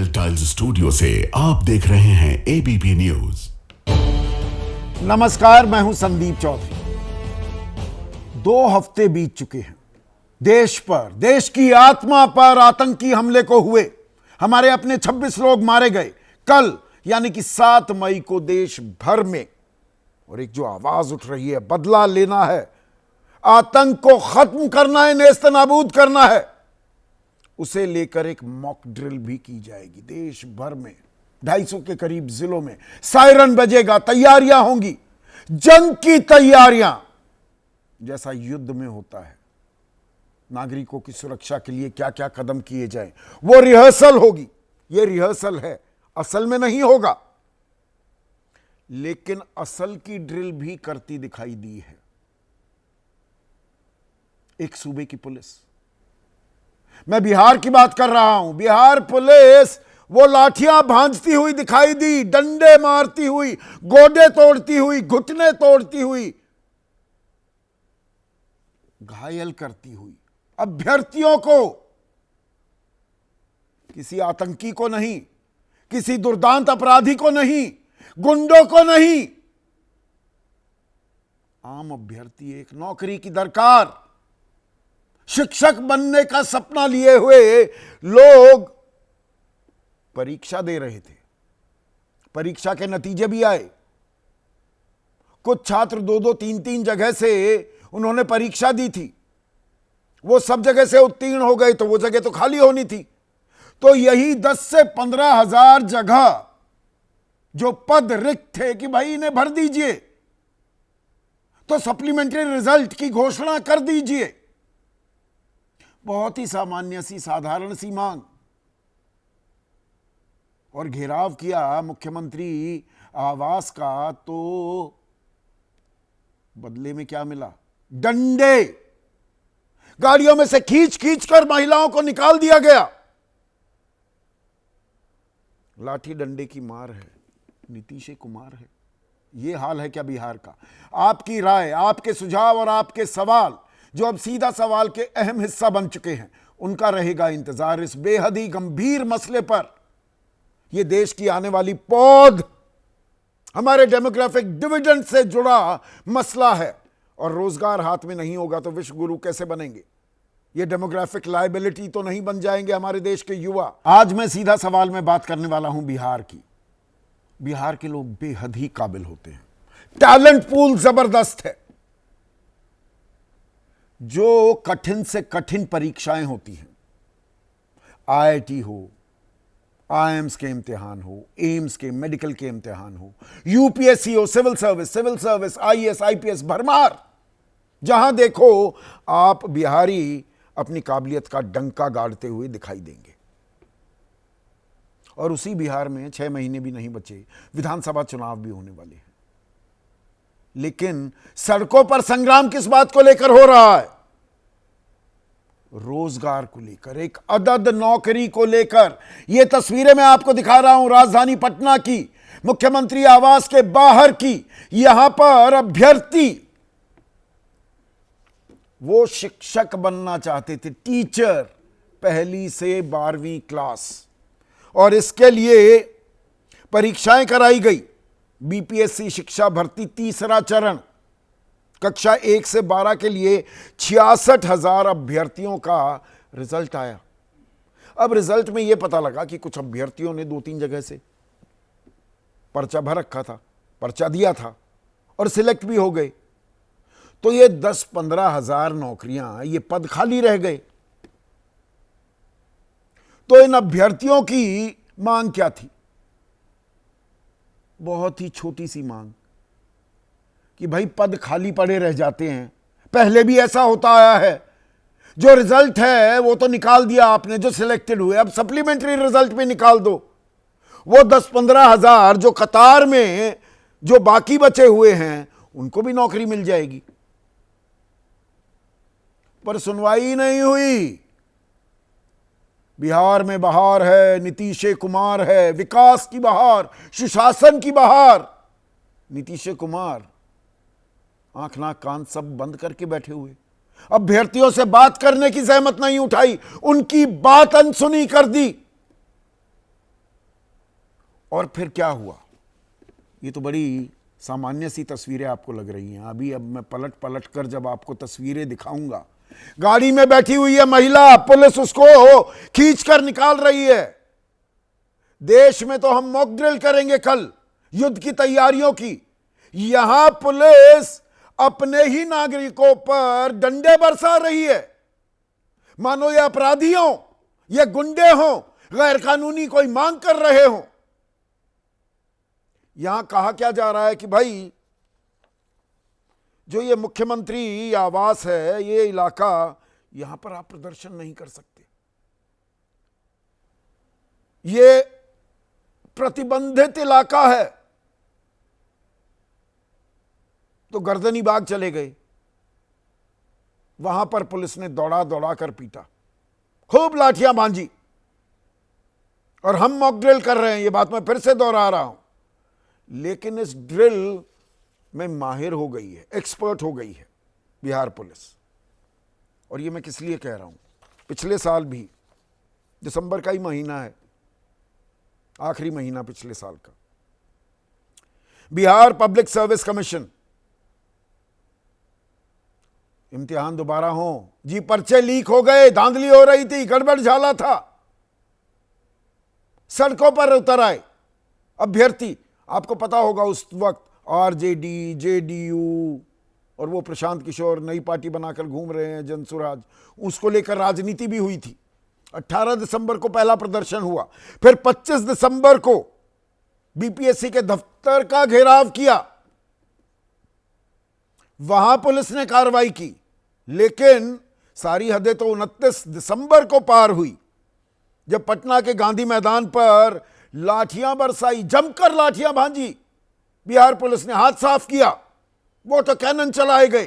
Angel tiles studio से आप देख रहे हैं एबीपी न्यूज। नमस्कार, मैं हूं संदीप चौधरी। 2 हफ्ते बीत चुके हैं। देश पर, देश की आत्मा पर आतंकी हमले को हुए हमारे अपने 26 लोग मारे गए। कल यानी कि 7 मई को देश भर में और एक जो आवाज उठ रही है, बदला लेना है, आतंक को खत्म करना है, नेस्तनाबूद करना है, उसे लेकर एक मॉक ड्रिल भी की जाएगी। देश भर में 250 के करीब जिलों में सायरन बजेगा, तैयारियां होंगी, जंग की तैयारियां जैसा युद्ध में होता है। नागरिकों की सुरक्षा के लिए क्या क्या कदम किए जाएं, वो रिहर्सल होगी। ये रिहर्सल है, असल में नहीं होगा, लेकिन असल की ड्रिल भी करती दिखाई दी है एक सूबे की पुलिस। मैं बिहार की बात कर रहा हूं। बिहार पुलिस वो लाठियां भांजती हुई दिखाई दी, डंडे मारती हुई, गोडे तोड़ती हुई, घुटने तोड़ती हुई, घायल करती हुई अभ्यर्थियों को, किसी आतंकी को नहीं, किसी दुर्दांत अपराधी को नहीं, गुंडों को नहीं, आम अभ्यर्थी, एक नौकरी की दरकार, शिक्षक बनने का सपना लिए हुए लोग परीक्षा दे रहे थे। परीक्षा के नतीजे भी आए। कुछ छात्र 2-2, 3-3 जगह से उन्होंने परीक्षा दी थी, वो सब जगह से उत्तीर्ण हो गए, तो वो जगह तो खाली होनी थी। तो यही 10 से 15 हजार जगह जो पद रिक्त थे कि भाई इन्हें भर दीजिए, तो सप्लीमेंट्री रिजल्ट की घोषणा कर दीजिए। बहुत ही सामान्य सी, साधारण सी मांग। और घेराव किया मुख्यमंत्री आवास का, तो बदले में क्या मिला? डंडे। गाड़ियों में से खींच खींच कर महिलाओं को निकाल दिया गया। लाठी डंडे की मार है, नीतीश कुमार है। यह हाल है क्या बिहार का? आपकी राय, आपके सुझाव और आपके सवाल, जो अब सीधा सवाल के अहम हिस्सा बन चुके हैं, उनका रहेगा इंतजार। इस बेहद ही गंभीर मसले पर, यह देश की आने वाली पौध, हमारे डेमोग्राफिक डिविडेंड से जुड़ा मसला है। और रोजगार हाथ में नहीं होगा तो विश्व गुरु कैसे बनेंगे? ये डेमोग्राफिक लायबिलिटी तो नहीं बन जाएंगे हमारे देश के युवा। आज मैं सीधा सवाल में बात करने वाला हूं बिहार की। बिहार के लोग बेहद ही काबिल होते हैं, टैलेंट पूल जबरदस्त है। जो कठिन से कठिन परीक्षाएं होती हैं, आईआईटी हो, आईएम्स के इम्तिहान हो, एम्स के, मेडिकल के इम्तिहान हो, यूपीएससी हो, सिविल सर्विस, आईएएस, आईपीएस, भरमार। जहां देखो आप बिहारी अपनी काबिलियत का डंका गाड़ते हुए दिखाई देंगे। और उसी बिहार में 6 महीने भी नहीं बचे, विधानसभा चुनाव भी होने वाले हैं। लेकिन सड़कों पर संग्राम किस बात को लेकर हो रहा है? रोजगार को लेकर, एक अदद नौकरी को लेकर। यह तस्वीरें मैं आपको दिखा रहा हूं राजधानी पटना की, मुख्यमंत्री आवास के बाहर की। यहां पर अभ्यर्थी, वो शिक्षक बनना चाहते थे, टीचर, 1ली से 12वीं क्लास, और इसके लिए परीक्षाएं कराई गई। बीपीएससी शिक्षा भर्ती 3रा चरण, कक्षा 1 से 12 के लिए 66,000 अभ्यर्थियों का रिजल्ट आया। अब रिजल्ट में यह पता लगा कि कुछ अभ्यर्थियों ने 2-3 जगह से पर्चा भर रखा था, पर्चा दिया था और सिलेक्ट भी हो गए। तो ये 10-15 हजार नौकरियां, ये पद खाली रह गए। तो इन अभ्यर्थियों की मांग क्या थी? बहुत ही छोटी सी मांग कि भाई पद खाली पड़े रह जाते हैं, पहले भी ऐसा होता आया है। जो रिजल्ट है वो तो निकाल दिया आपने, जो सिलेक्टेड हुए, अब सप्लीमेंट्री रिजल्ट भी निकाल दो। वो 10-15 हजार जो कतार में जो बाकी बचे हुए हैं, उनको भी नौकरी मिल जाएगी। पर सुनवाई नहीं हुई। बिहार में बहार है, नीतीश कुमार है, विकास की बहार, सुशासन की बहार। नीतीश कुमार आंख नाक कान सब बंद करके बैठे हुए, अभ्यर्थियों से बात करने की जहमत नहीं उठाई, उनकी बात अनसुनी कर दी। और फिर क्या हुआ? ये तो बड़ी सामान्य सी तस्वीरें आपको लग रही हैं। अब मैं पलट पलट कर जब आपको तस्वीरें दिखाऊंगा, गाड़ी में बैठी हुई है महिला, पुलिस उसको खींच कर निकाल रही है। देश में तो हम मॉक ड्रिल करेंगे कल युद्ध की तैयारियों की, यहां पुलिस अपने ही नागरिकों पर डंडे बरसा रही है, मानो ये अपराधी हो, ये गुंडे हो, गैर कानूनी कोई मांग कर रहे हो। यहां कहा क्या जा रहा है कि भाई जो ये मुख्यमंत्री आवास है, ये इलाका, यहां पर आप प्रदर्शन नहीं कर सकते, ये प्रतिबंधित इलाका है। तो गर्दनी बाग चले गए, वहां पर पुलिस ने दौड़ा दौड़ा कर पीटा, खूब लाठियां भांजी, और हम मॉक ड्रिल कर रहे हैं, ये बात मैं फिर से दोहरा रहा हूं। लेकिन इस ड्रिल में माहिर हो गई है, एक्सपर्ट हो गई है बिहार पुलिस। और ये मैं किस लिए कह रहा हूं, पिछले साल भी दिसंबर का ही महीना है, आखिरी महीना पिछले साल का, बिहार पब्लिक सर्विस कमीशन, इम्तिहान दोबारा हो जी, पर्चे लीक हो गए, धांधली हो रही थी, गड़बड़ झाला था, सड़कों पर उतर आए अभ्यर्थी। आपको पता होगा उस वक्त आरजेडी, जेडीयू और वो प्रशांत किशोर नई पार्टी बनाकर घूम रहे हैं, जनसुराज, उसको लेकर राजनीति भी हुई थी। 18 दिसंबर को पहला प्रदर्शन हुआ, फिर 25 दिसंबर को बीपीएससी के दफ्तर का घेराव किया, वहां पुलिस ने कार्रवाई की। लेकिन सारी हदें तो 29 दिसंबर को पार हुई, जब पटना के गांधी मैदान पर लाठियां बरसाई, जमकर लाठियां भांजी, बिहार पुलिस ने हाथ साफ किया, वाटर कैनन चलाए गए,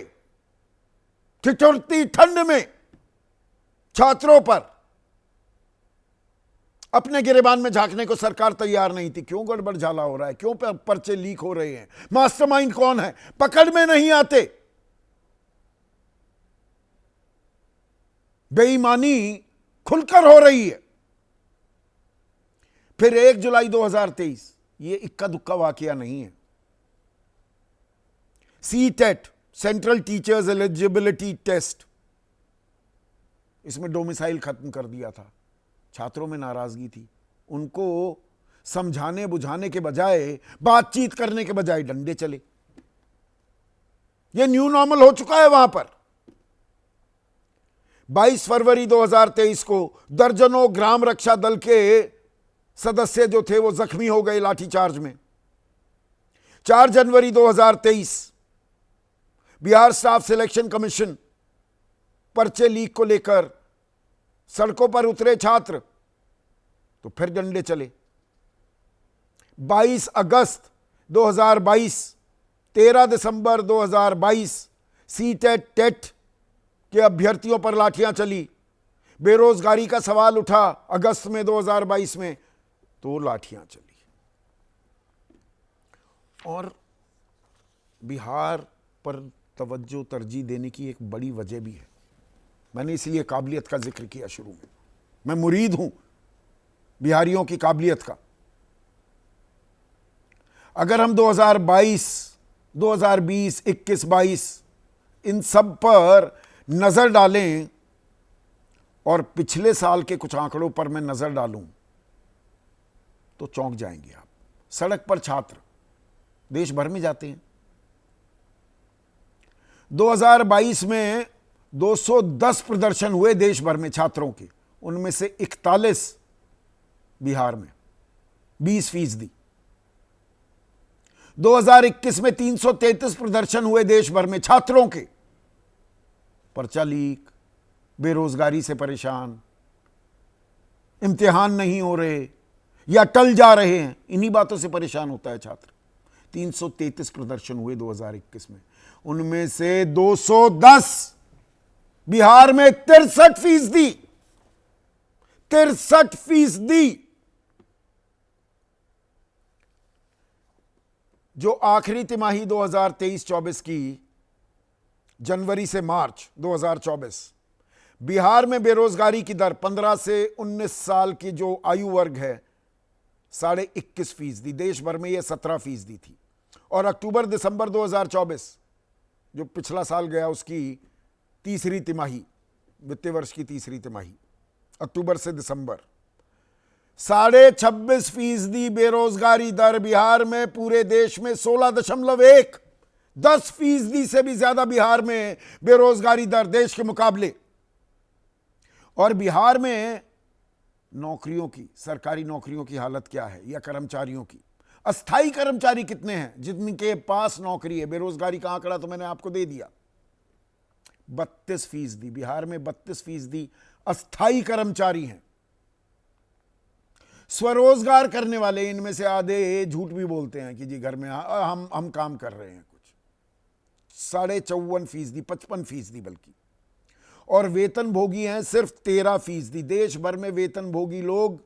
ठिठुरती ठंड में छात्रों पर। अपने गिरेबान में झांकने को सरकार तैयार नहीं थी, क्यों गड़बड़ झाला हो रहा है, क्यों पर्चे लीक हो रहे हैं, मास्टरमाइंड कौन है, पकड़ में नहीं आते। बेईमानी खुलकर हो रही है। फिर 1 जुलाई 2023, ये इक्का दुक्का वाकया नहीं है, CTET, central teachers eligibility test, इसमें डोमिसाइल खत्म कर दिया था। छात्रों में नाराजगी थी, उनको समझाने बुझाने के बजाय, बातचीत करने के बजाय डंडे चले। यह न्यू नॉर्मल हो चुका है वहां पर। 22 फरवरी 2023 को दर्जनों ग्राम रक्षा दल के सदस्य जो थे वो जख्मी हो गए लाठीचार्ज में। 4 जनवरी 2023 बिहार स्टाफ सिलेक्शन कमीशन, पर्चे लीक को लेकर सड़कों पर उतरे छात्र, तो फिर डंडे चले। 22 अगस्त 2022, 13 दिसंबर 2022 सीटेट टेट के अभ्यर्थियों पर लाठियां चली। बेरोजगारी का सवाल उठा अगस्त में 2022 में, तो लाठियां चली। और बिहार पर तवज्जो तरजीह देने की एक बड़ी वजह भी है। मैंने इसलिए काबिलियत का जिक्र किया शुरू में, मैं मुरीद हूं बिहारियों की काबिलियत का। अगर हम 2022, 2020, 21, 22 इन सब पर नजर डालें और पिछले साल के कुछ आंकड़ों पर मैं नजर डालूं, तो चौंक जाएंगे आप। सड़क पर छात्र देश भर में जाते हैं। 2022 में 210 प्रदर्शन हुए देश भर में छात्रों के, उनमें से 41 बिहार में, 20%। 2021 में 333 प्रदर्शन हुए देश भर में छात्रों के। पर्चा लीक, बेरोजगारी से परेशान, इम्तिहान नहीं हो रहे या टल जा रहे हैं, इन्हीं बातों से परेशान होता है छात्र। 333 प्रदर्शन हुए 2021 में, उनमें से 210 बिहार में, 63%। 63%। जो आखिरी तिमाही 2023-24 की, जनवरी से मार्च 2024, बिहार में बेरोजगारी की दर 15 से 19 साल की जो आयु वर्ग है, 21.5%, देश भर में यह 17% थी। और अक्टूबर दिसंबर 2024 जो पिछला साल गया उसकी तीसरी तिमाही, वित्तीय वर्ष की तीसरी तिमाही, अक्टूबर से दिसंबर, 26.5% बेरोजगारी दर बिहार में, पूरे देश में 16.1, 10% से भी ज्यादा बिहार में बेरोजगारी दर देश के मुकाबले। और बिहार में नौकरियों की, सरकारी नौकरियों की हालत क्या है, या कर्मचारियों की, अस्थाई कर्मचारी कितने हैं जिनके पास नौकरी है? बेरोजगारी का आंकड़ा तो मैंने आपको दे दिया, 32%। बिहार में 32% अस्थाई कर्मचारी हैं। स्वरोजगार करने वाले इनमें से आधे झूठ भी बोलते हैं कि जी घर में हम काम कर रहे हैं, कुछ 54.5%, 55% बल्कि। और वेतन भोगी हैं सिर्फ 13%। देश भर में वेतन भोगी लोग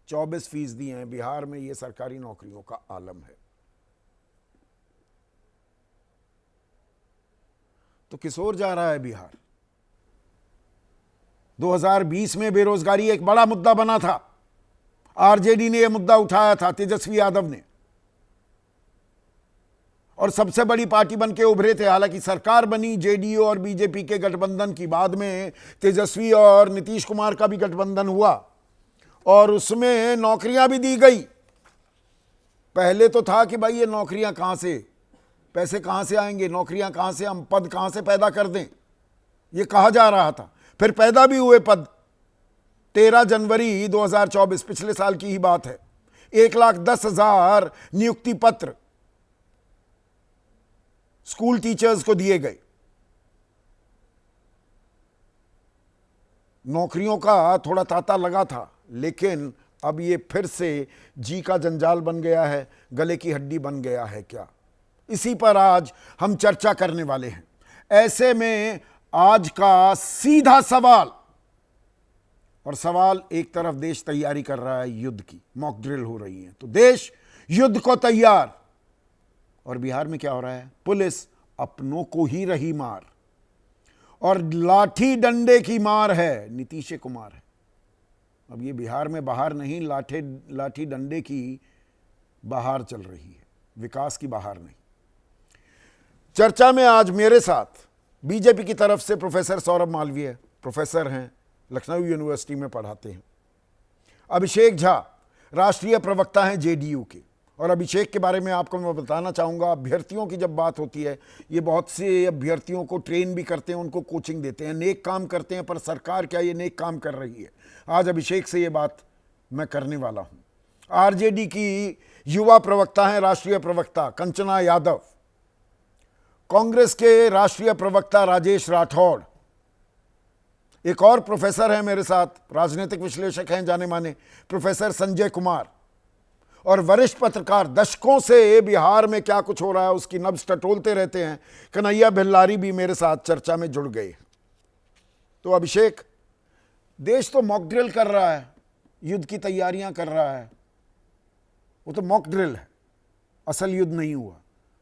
24% हैं। बिहार में यह सरकारी नौकरियों का आलम है। तो किस ओर जा रहा है बिहार? 2020 में बेरोजगारी एक बड़ा मुद्दा बना था, आरजेडी ने यह मुद्दा उठाया था, तेजस्वी यादव ने, और सबसे बड़ी पार्टी बन के उभरे थे। हालांकि सरकार बनी जेडीयू और बीजेपी के गठबंधन की, बाद में तेजस्वी और नीतीश कुमार का भी गठबंधन हुआ और उसमें नौकरियां भी दी गई। पहले तो था कि भाई ये नौकरियां कहां से, पैसे कहां से आएंगे, नौकरियां कहां से, हम पद कहां से पैदा कर दें, ये कहा जा रहा था। फिर पैदा भी हुए पद। 13 जनवरी 2024, पिछले साल की ही बात है, 1,10,000 नियुक्ति पत्र स्कूल टीचर्स को दिए गए। नौकरियों का थोड़ा तांता लगा था, लेकिन अब ये फिर से जी का जंजाल बन गया है, गले की हड्डी बन गया है क्या? इसी पर आज हम चर्चा करने वाले हैं। ऐसे में आज का सीधा सवाल, और सवाल एक तरफ देश तैयारी कर रहा है युद्ध की, मॉक ड्रिल हो रही है, तो देश युद्ध को तैयार, और बिहार में क्या हो रहा है? पुलिस अपनों को ही रही मार, और लाठी डंडे की मार है, नीतीश कुमार है। अब ये बिहार में बहार नहीं, लाठी डंडे की बहार चल रही है, विकास की बहार नहीं। चर्चा में आज मेरे साथ बीजेपी की तरफ से प्रोफेसर सौरभ मालवीय, प्रोफेसर हैं, लखनऊ यूनिवर्सिटी में पढ़ाते हैं। अभिषेक झा, राष्ट्रीय प्रवक्ता हैं जेडीयू के। और अभिषेक के बारे में आपको मैं बताना चाहूँगा, अभ्यर्थियों की जब बात होती है, ये बहुत से अभ्यर्थियों को ट्रेन भी करते हैं, उनको कोचिंग देते हैं, नेक काम करते हैं, पर सरकार क्या ये नेक काम कर रही है? आज अभिषेक से ये बात मैं करने वाला हूँ। आरजेडी की युवा प्रवक्ता हैं, राष्ट्रीय प्रवक्ता कंचना यादव। कांग्रेस के राष्ट्रीय प्रवक्ता राजेश राठौड़। एक और प्रोफेसर है मेरे साथ, राजनीतिक विश्लेषक हैं जाने माने, प्रोफेसर संजय कुमार। और वरिष्ठ पत्रकार, दशकों से बिहार में क्या कुछ हो रहा है उसकी नब्ज टटोलते रहते हैं, कन्हैया भिल्लारी भी मेरे साथ चर्चा में जुड़ गए। तो अभिषेक, देश तो मॉक ड्रिल कर रहा है, युद्ध की तैयारियां कर रहा है, वो तो मॉक ड्रिल है, असल युद्ध नहीं हुआ।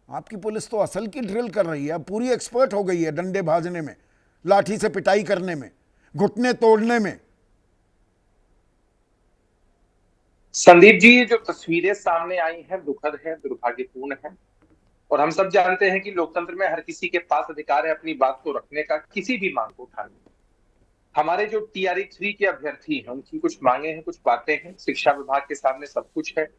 आपकी पुलिस तो असल की ड्रिल कर रही है, पूरी एक्सपर्ट हो गई है डंडे भाजने में, लाठी से पिटाई करने में, घुटने तोड़ने में। संदीप जी, जो तस्वीरें सामने आई हैं दुखद है, दुर्भाग्यपूर्ण है, और हम सब जानते हैं कि लोकतंत्र में हर किसी के पास अधिकार है अपनी बात को रखने का, किसी भी मांग को उठाने। हमारे जो TRE 3 के अभ्यर्थी हैं उनकी कुछ मांगे हैं, कुछ बातें हैं, शिक्षा विभाग के सामने सब कुछ है,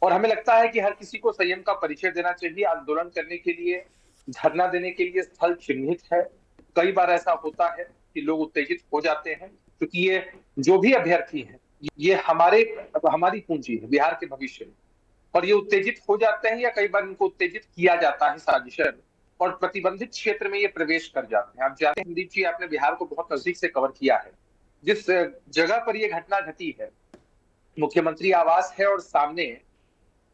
और हमें लगता है कि हर किसी को संयम का परिचय देना चाहिए। आंदोलन करने के लिए, धरना देने के लिए स्थल चिन्हित है। कई बार ऐसा होता है कि लोग उत्तेजित हो जाते हैं, क्योंकि ये जो भी अभ्यर्थी हैं ये हमारी पूंजी है, बिहार के भविष्य में, और ये उत्तेजित हो जाते हैं, या कई बार इनको उत्तेजित किया जाता है साजिशन, और प्रतिबंधित क्षेत्र में ये प्रवेश कर जाते हैं। आप जानते हैं संदीप जी, आपने बिहार को बहुत नजदीक से कवर किया है। जिस जगह पर ये घटना घटी है, मुख्यमंत्री आवास है और सामने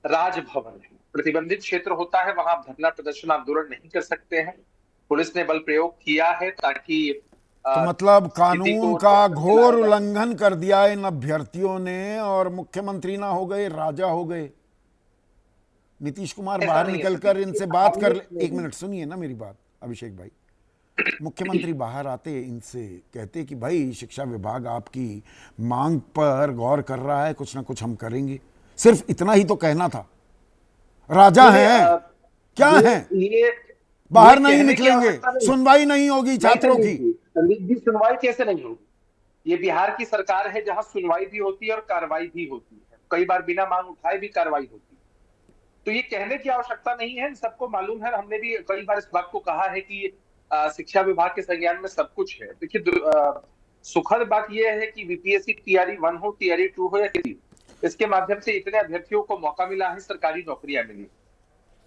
राजभवन है, प्रतिबंधित क्षेत्र होता है, वहां आप धरना प्रदर्शन आंदोलन नहीं कर सकते हैं। पुलिस ने बल प्रयोग किया है ताकि तो मतलब कानून का घोर उल्लंघन कर दिया इन अभ्यर्थियों ने, और मुख्यमंत्री ना हो गए, राजा हो गए। नीतीश कुमार बाहर निकलकर इनसे बात कर ले। एक मिनट सुनिए ना मेरी बात अभिषेक भाई। मुख्यमंत्री बाहर आते, इनसे कहते कि भाई शिक्षा विभाग आपकी मांग पर गौर कर रहा है, कुछ ना कुछ हम करेंगे। सिर्फ इतना ही तो कहना था। राजा हैं, क्या हैं? ये बाहर नहीं कहने की निकलेंगे, आवश्यकता नहीं। सुनवाई नहीं होगी छात्रों की। संदीप जी, सुनवाई कैसे नहीं होगी? ये बिहार की सरकार है जहां सुनवाई भी होती है और कार्रवाई भी होती है, कई बार बिना मांग उठाए भी कार्रवाई होती है। तो ये कहने की आवश्यकता नहीं है, सबको मालूम है। हमने भी कई बार इस बात को कहा है कि शिक्षा विभाग के संज्ञान में सब कुछ है। देखिए, सुखद बात यह है कि बीपीएससी टीआरई 1 हो, टीआरई 2 हो या 3, इसके माध्यम से इतने अभ्यर्थियों को मौका मिला है, सरकारी नौकरियां मिली।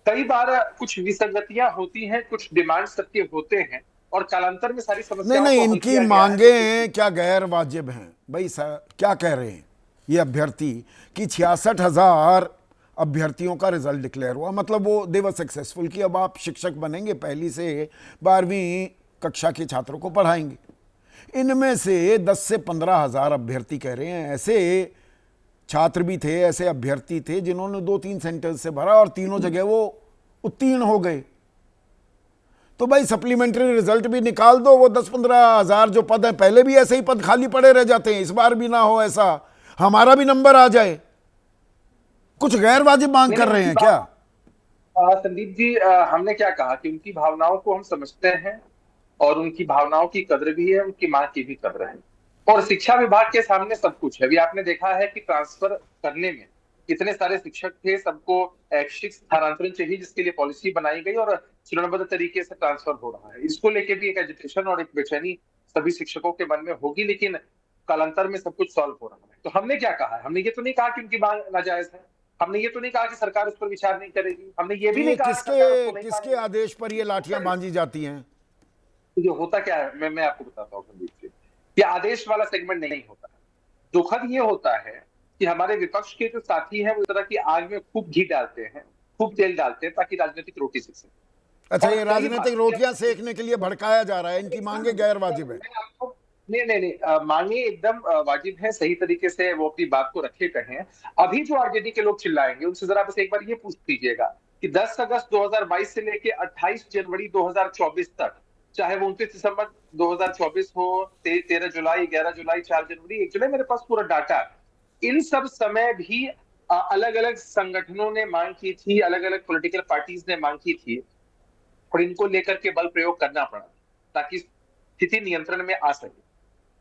कई बार कुछ विसंगतियां होती हैं, कुछ डिमांड सबके होते हैं, और कालांतर में सारी नहीं समस्याओं नहीं, को हल इनकी किया गया मांगे है। क्या गैर वाजिब हैं भाई? क्या कह रहे हैं ये अभ्यर्थी कि 66,000 अभ्यर्थियों का रिजल्ट डिक्लेयर हुआ, मतलब वो दे वर सक्सेसफुल, कि अब आप शिक्षक बनेंगे, पहली से 12वीं कक्षा के छात्रों को पढ़ाएंगे। इनमें से 10 से 15,000 अभ्यर्थी कह रहे हैं, ऐसे छात्र भी थे, ऐसे अभ्यर्थी थे जिन्होंने 2-3 सेंटर से भरा और तीनों जगह वो उत्तीर्ण हो गए। तो भाई सप्लीमेंट्री रिजल्ट भी निकाल दो, वो 10-15,000 जो पद है, पहले भी ऐसे ही पद खाली पड़े रह जाते हैं, इस बार भी ना हो ऐसा, हमारा भी नंबर आ जाए। कुछ गैर वाजिब मांग कर रहे हैं क्या? संदीप जी, हमने क्या कहा कि उनकी भावनाओं को हम समझते हैं और उनकी भावनाओं की कद्र भी है, उनकी मांग की भी कद्र है। और शिक्षा विभाग के सामने सब कुछ है। अभी आपने देखा है कि ट्रांसफर करने में कितने सारे शिक्षक थे, सबको ऐच्छिक स्थानांतरण चाहिए, जिसके लिए पॉलिसी बनाई गई और चरणबद्ध तरीके से ट्रांसफर हो रहा है। इसको लेके भी एक एजिटेशन और एक बेचैनी सभी शिक्षकों के मन में होगी, लेकिन कालांतर में सब कुछ सॉल्व हो रहा है। तो हमने क्या कहा है? हमने ये तो नहीं कहा कि उनकी मांग नाजायज है, हमने ये तो नहीं कहा कि सरकार उस पर विचार नहीं करेगी, हमने ये भी तो नहीं ये कहा कि सरकार उसको नहीं किसके मानेगी। आदेश पर ये लाठियां बांधी जाती हैं? तो जो होता क्या है, मैं आपको बताता हूँ संदीप जी, ये आदेश वाला सेगमेंट नहीं होता है। दुखद ये होता है कि हमारे विपक्ष के जो साथी हैं वो इस तरह की आग में खूब घी डालते हैं, खूब तेल डालते हैं, ताकि राजनीतिक रोटी सेक सके। अच्छा, और ये कई राजनीतिक बार रोटियां सेकने के लिए भड़काया जा रहा है, इनकी मांगे गैर वाजिब है। मैं आपको नहीं नहीं नहीं, मांगे एकदम वाजिब है, सही तरीके से वो अपनी बात को रखे कहें। अभी जो आरजेडी के लोग चिल्लाएंगे उनसे जरा बस एक बार ये पूछ लीजिएगा कि 10 अगस्त 2022 से लेके 28 जनवरी 2024 तक, चाहे वो 29 दिसंबर 2024 हो, 13 जुलाई, 11 जुलाई, 4 जनवरी, 1 जुलाई, मेरे पास पूरा डाटा, इन सब समय भी अलग अलग संगठनों ने मांग की थी, अलग अलग पॉलिटिकल पार्टीज ने मांग की थी, और इनको लेकर के बल प्रयोग करना पड़ा ताकि स्थिति नियंत्रण में आ सके।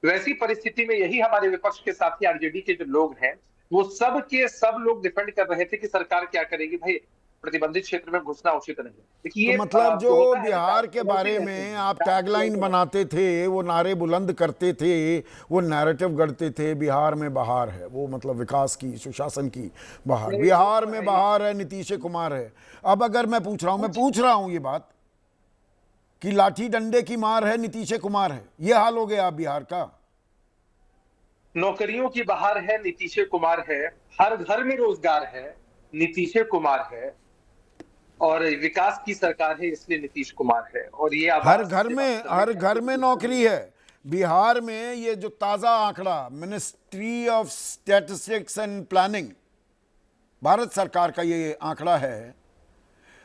वैसी परिस्थिति में यही हमारे विपक्ष के साथी आरजेडी के जो लोग हैं, वो सब के सब लोग डिफेंड कर रहे थे कि सरकार क्या करेगी, भाई प्रतिबंधित क्षेत्र में घुसना उचित नहीं है। देखिए, तो मतलब जो होता है बिहार के बारे में आप टैगलाइन बनाते थे, वो नारे बुलंद करते थे, वो नैरेटिव गढ़ते थे, बिहार में बहार है, वो मतलब विकास की, सुशासन की बहार, बिहार में बहार है, नीतीश कुमार है। अब अगर मैं पूछ रहा हूं ये बात कि लाठी डंडे की मार है, नीतीश कुमार है, ये हाल हो गया बिहार का। नौकरियों की बहार है, नीतीश कुमार है, हर घर में रोजगार है, नीतीश कुमार है, और विकास की सरकार है, इसलिए नीतीश कुमार है। और ये हर घर में नौकरी है बिहार में। ये जो ताजा आंकड़ा ministry of statistics and planning, Bharat सरकार का ये आंकड़ा है,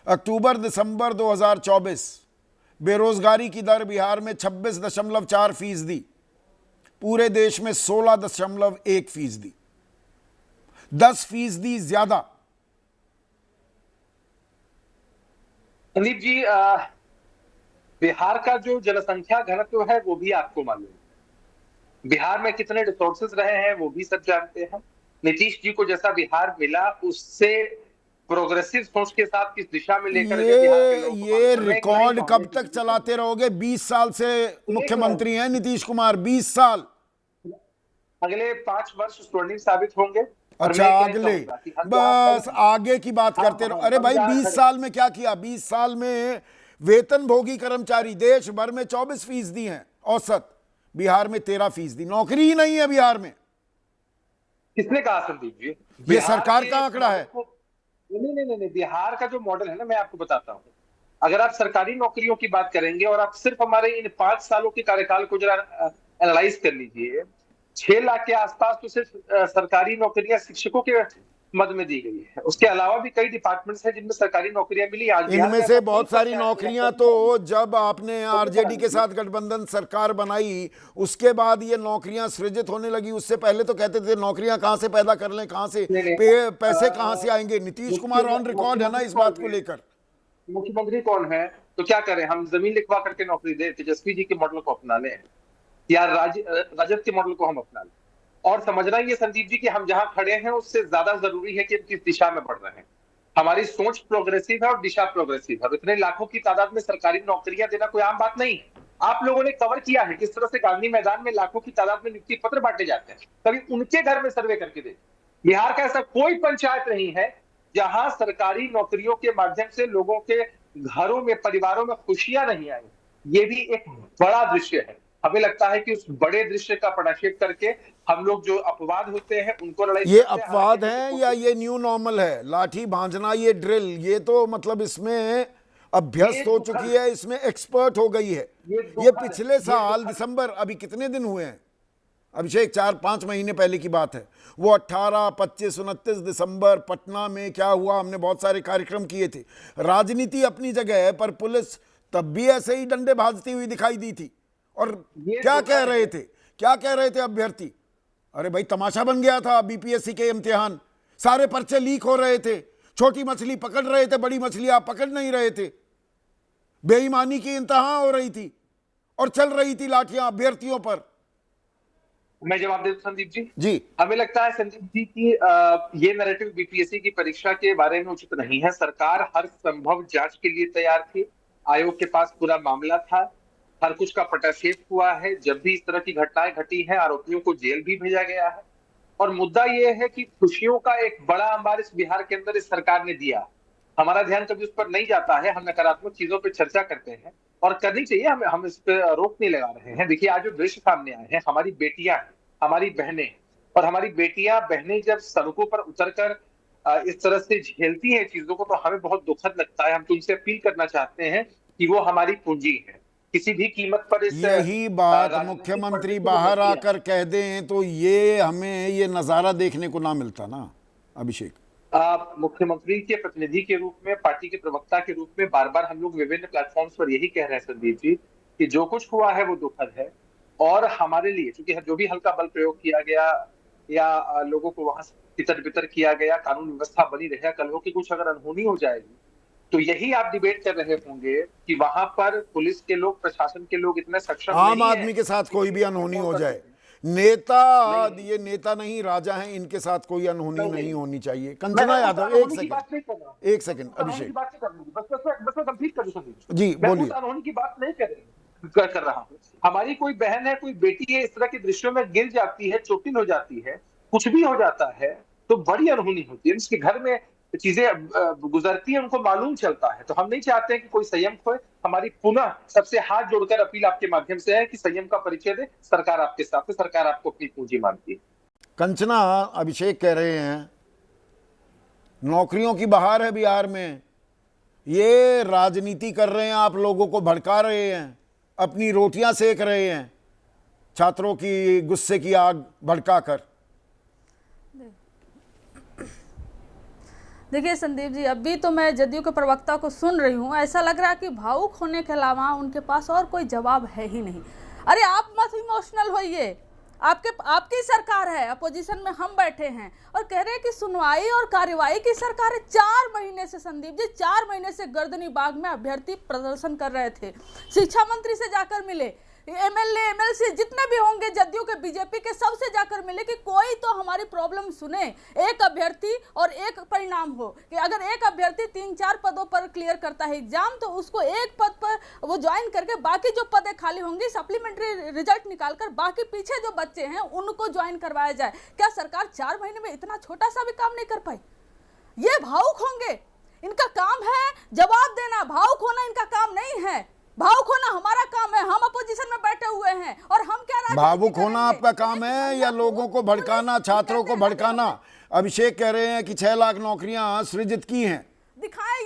अक्टूबर दिसंबर 2024 बेरोजगारी की दर बिहार में 26.4%, पूरे देश में 16.1%, 10% ज्यादा। संदीप जी, बिहार का जो जनसंख्या घनत्व है वो भी आपको मालूम है, बिहार में कितने रिसोर्सेज रहे हैं वो भी सब जानते हैं। नीतीश जी को जैसा बिहार मिला, उससे प्रोग्रेसिव सोच के साथ किस दिशा में लेकर ये रिकॉर्ड कब तक चलाते रहोगे? 20 साल से मुख्यमंत्री हैं नीतीश कुमार, 20 साल। अगले 5 वर्ष स्वर्णिम साबित होंगे। अच्छा, अगले, बस आगे की बात करते रहो। अरे भाई, 20 साल में क्या किया? 20 साल में वेतन भोगी कर्मचारी देश भर में 24% हैं औसत, बिहार में 13%। नौकरी ही नहीं है बिहार में। किसने कहा संदीप जी? ये सरकार का आंकड़ा है। नहीं, बिहार का जो मॉडल है ना, मैं आपको बताता हूँ। अगर आप सरकारी नौकरियों की बात करेंगे और आप सिर्फ हमारे इन 5 सालों के कार्यकाल को जरा एनालाइज कर लीजिए, 6 लाख के आसपास तो सिर्फ सरकारी नौकरियां शिक्षकों के मद में दी गई है। उसके अलावा भी कई डिपार्टमेंट्स हैं जिनमें सरकारी नौकरियां मिली। आज बिहार इनमें में से ऐसा बहुत कौन सा सारी शहर है नौकरियां जहाँ तो जब आपने आरजेडी के साथ गठबंधन सरकार बनाई उसके बाद ये नौकरियां सृजित होने लगी। उससे पहले तो कहते थे नौकरियां कहां से पैदा कर लें, कहां से नहीं, पैसे कहां से आएंगे। नीतीश कुमार ऑन रिकॉर्ड है ना इस बात को लेकर। मुख्यमंत्री कौन है? तो क्या करें, हम जमीन लिखवा करके नौकरी दे? तेजस्वी जी के मॉडल को अपना लें या रजत के मॉडल को हम अपना लें? और समझना ये संदीप जी कि हम जहां खड़े हैं उससे ज्यादा जरूरी है कि हम किस दिशा में बढ़ रहे हैं। हमारी सोच प्रोग्रेसिव है और दिशा प्रोग्रेसिव है। इतने लाखों की तादाद में सरकारी नौकरियां देना कोई आम बात नहीं है। आप लोगों ने कवर किया है किस तरह से गांधी मैदान में लाखों की तादाद में नियुक्ति पत्र बांटे जाते हैं। कभी उनके घर में सर्वे करके देखिए, बिहार का ऐसा कोई पंचायत नहीं है जहां सरकारी नौकरियों के माध्यम से लोगों के घरों में, परिवारों में खुशियां नहीं आई। ये भी एक बड़ा दृश्य है। हमें लगता है कि उस बड़े दृश्य का प्रक्षेप करके हम लोग जो अपवाद होते हैं उनको लड़ाई ये अपवाद है या ये न्यू नॉर्मल है? लाठी भांजना, ये ड्रिल, ये तो मतलब इसमें अभ्यस्त हो चुकी है, इसमें एक्सपर्ट हो गई है। ये पिछले साल दिसंबर, अभी कितने दिन हुए हैं अभिषेक, 4-5 महीने पहले की बात है। वो 18, 25, 29 दिसंबर पटना में क्या हुआ, हमने बहुत सारे कार्यक्रम किए थे। राजनीति अपनी जगह है पर पुलिस तब भी ऐसे ही डंडे भाजती हुई दिखाई दी थी। और क्या कह रहे थे, क्या कह रहे थे अभ्यर्थी? अरे भाई तमाशा बन गया था बीपीएससी के इम्तिहान, सारे पर्चे लीक हो रहे थे, छोटी मछली पकड़ रहे थे, बड़ी मछली आप पकड़ नहीं रहे थे, बेईमानी की इंतहा हो रही थी और चल रही थी लाठियां अभ्यर्थियों पर। मैं जवाब देता हूं संदीप जी। हमें लगता है संदीप जी की ये नैरेटिव बीपीएससी की परीक्षा के बारे में उचित नहीं है। सरकार हर संभव जांच के लिए तैयार थी, आयोग के पास पूरा मामला था, हर कुछ का पटाक्षेप हुआ है। जब भी इस तरह की घटनाएं घटी हैं आरोपियों को जेल भी भेजा गया है। और मुद्दा यह है कि खुशियों का एक बड़ा अंबार इस बिहार के अंदर इस सरकार ने दिया। हमारा ध्यान कभी उस पर नहीं जाता है, हम नकारात्मक चीजों पर चर्चा करते हैं और करनी चाहिए, हम इस पर रोक नहीं लगा रहे हैं। देखिए आज जो दृश्य सामने आए हैं, हमारी बेटियां हैं, हमारी बहनें, और हमारी बेटियां बहनें जब सड़कों पर उतरकर इस तरह से झेलती हैं चीजों को तो हमें बहुत दुखद लगता है। हम तो उनसे अपील करना चाहते हैं कि वो हमारी पूंजी है, किसी भी कीमत पर इस यही बात मुख्यमंत्री बाहर आकर कह दें तो ये हमें ये नजारा देखने को ना मिलता ना अभिषेक। मुख्यमंत्री के प्रतिनिधि के रूप में, पार्टी के प्रवक्ता के रूप में बार बार हम लोग विभिन्न प्लेटफॉर्म्स पर यही कह रहे हैं संदीप जी कि जो कुछ हुआ है वो दुखद है। और हमारे लिए क्योंकि जो भी हल्का बल प्रयोग किया गया या लोगों को वहां से तितर बितर किया गया, कानून व्यवस्था बनी रहे, कल हो की कुछ अगर अनहोनी हो जाएगी तो यही आप डिबेट कर रहे होंगे कि वहां पर पुलिस के लोग, प्रशासन के लोग इतने सक्षम आम आदमी के साथ कोई भी अनहोनी हो जाए, नेता ये नेता नहीं राजा हैं, इनके साथ कोई अनहोनी नहीं होनी चाहिए। कंचना यादव एक सेकंड अभिषेक जी बोलिए। अनहोनी की बात नहीं कर रहा हूँ। हमारी कोई बहन है, कोई बेटी है, इस तरह के दृश्यों में गिर जाती है, चोटिल हो जाती है, कुछ भी हो जाता है तो बड़ी अनहोनी होती है। इसके घर में चीजें गुजरती है, उनको मालूम चलता है। तो हम नहीं चाहते कि कोई संयम खोए। हमारी पुनः सबसे हाथ जोड़कर अपील आपके माध्यम से है कि संयम का परिचय दे। सरकार आपके साथ है, सरकार आपको अपनी पूंजी मानती है। कंचना, अभिषेक कह रहे हैं नौकरियों की बहार है बिहार में, ये राजनीति कर रहे हैं, आप लोगों को भड़का रहे हैं, अपनी रोटियां सेक रहे हैं, छात्रों की गुस्से की आग भड़काकर। देखिए संदीप जी, अभी तो मैं जदयू के प्रवक्ता को सुन रही हूँ, ऐसा लग रहा है कि भावुक होने के अलावा उनके पास और कोई जवाब है ही नहीं। अरे आप मत इमोशनल होइए, आपकी सरकार है, अपोजिशन में हम बैठे हैं और कह रहे हैं कि सुनवाई और कार्यवाही की सरकार है। 4 महीने से संदीप जी, 4 महीने से गर्दनी बाग में अभ्यर्थी प्रदर्शन कर रहे थे, शिक्षा मंत्री से जाकर मिले, एमएलए एमएलसी जितने भी होंगे जदयू के, बीजेपी के, सबसे जाकर मिले कि कोई तो हमारी प्रॉब्लम सुने। एक अभ्यर्थी और एक परिणाम हो कि अगर एक अभ्यर्थी 3-4 पदों पर क्लियर करता है एग्जाम तो उसको एक पद पर वो ज्वाइन करके बाकी जो पदें खाली होंगी सप्लीमेंट्री रिजल्ट निकालकर बाकी पीछे जो बच्चे हैं उनको ज्वाइन करवाया जाए। क्या सरकार 4 महीने में इतना छोटा सा भी काम नहीं कर पाई? ये भावुक होंगे, इनका काम है जवाब देना, भावुक होना इनका काम नहीं है। भावुक होना हमारा काम है, हम अपोजिशन में बैठे हुए हैं और हम क्या भावुक होना आपका काम है या लोगों को भड़काना, छात्रों को भड़काना? अभिषेक कह रहे हैं कि 6 लाख नौकरियां सृजित की हैं, दिखाए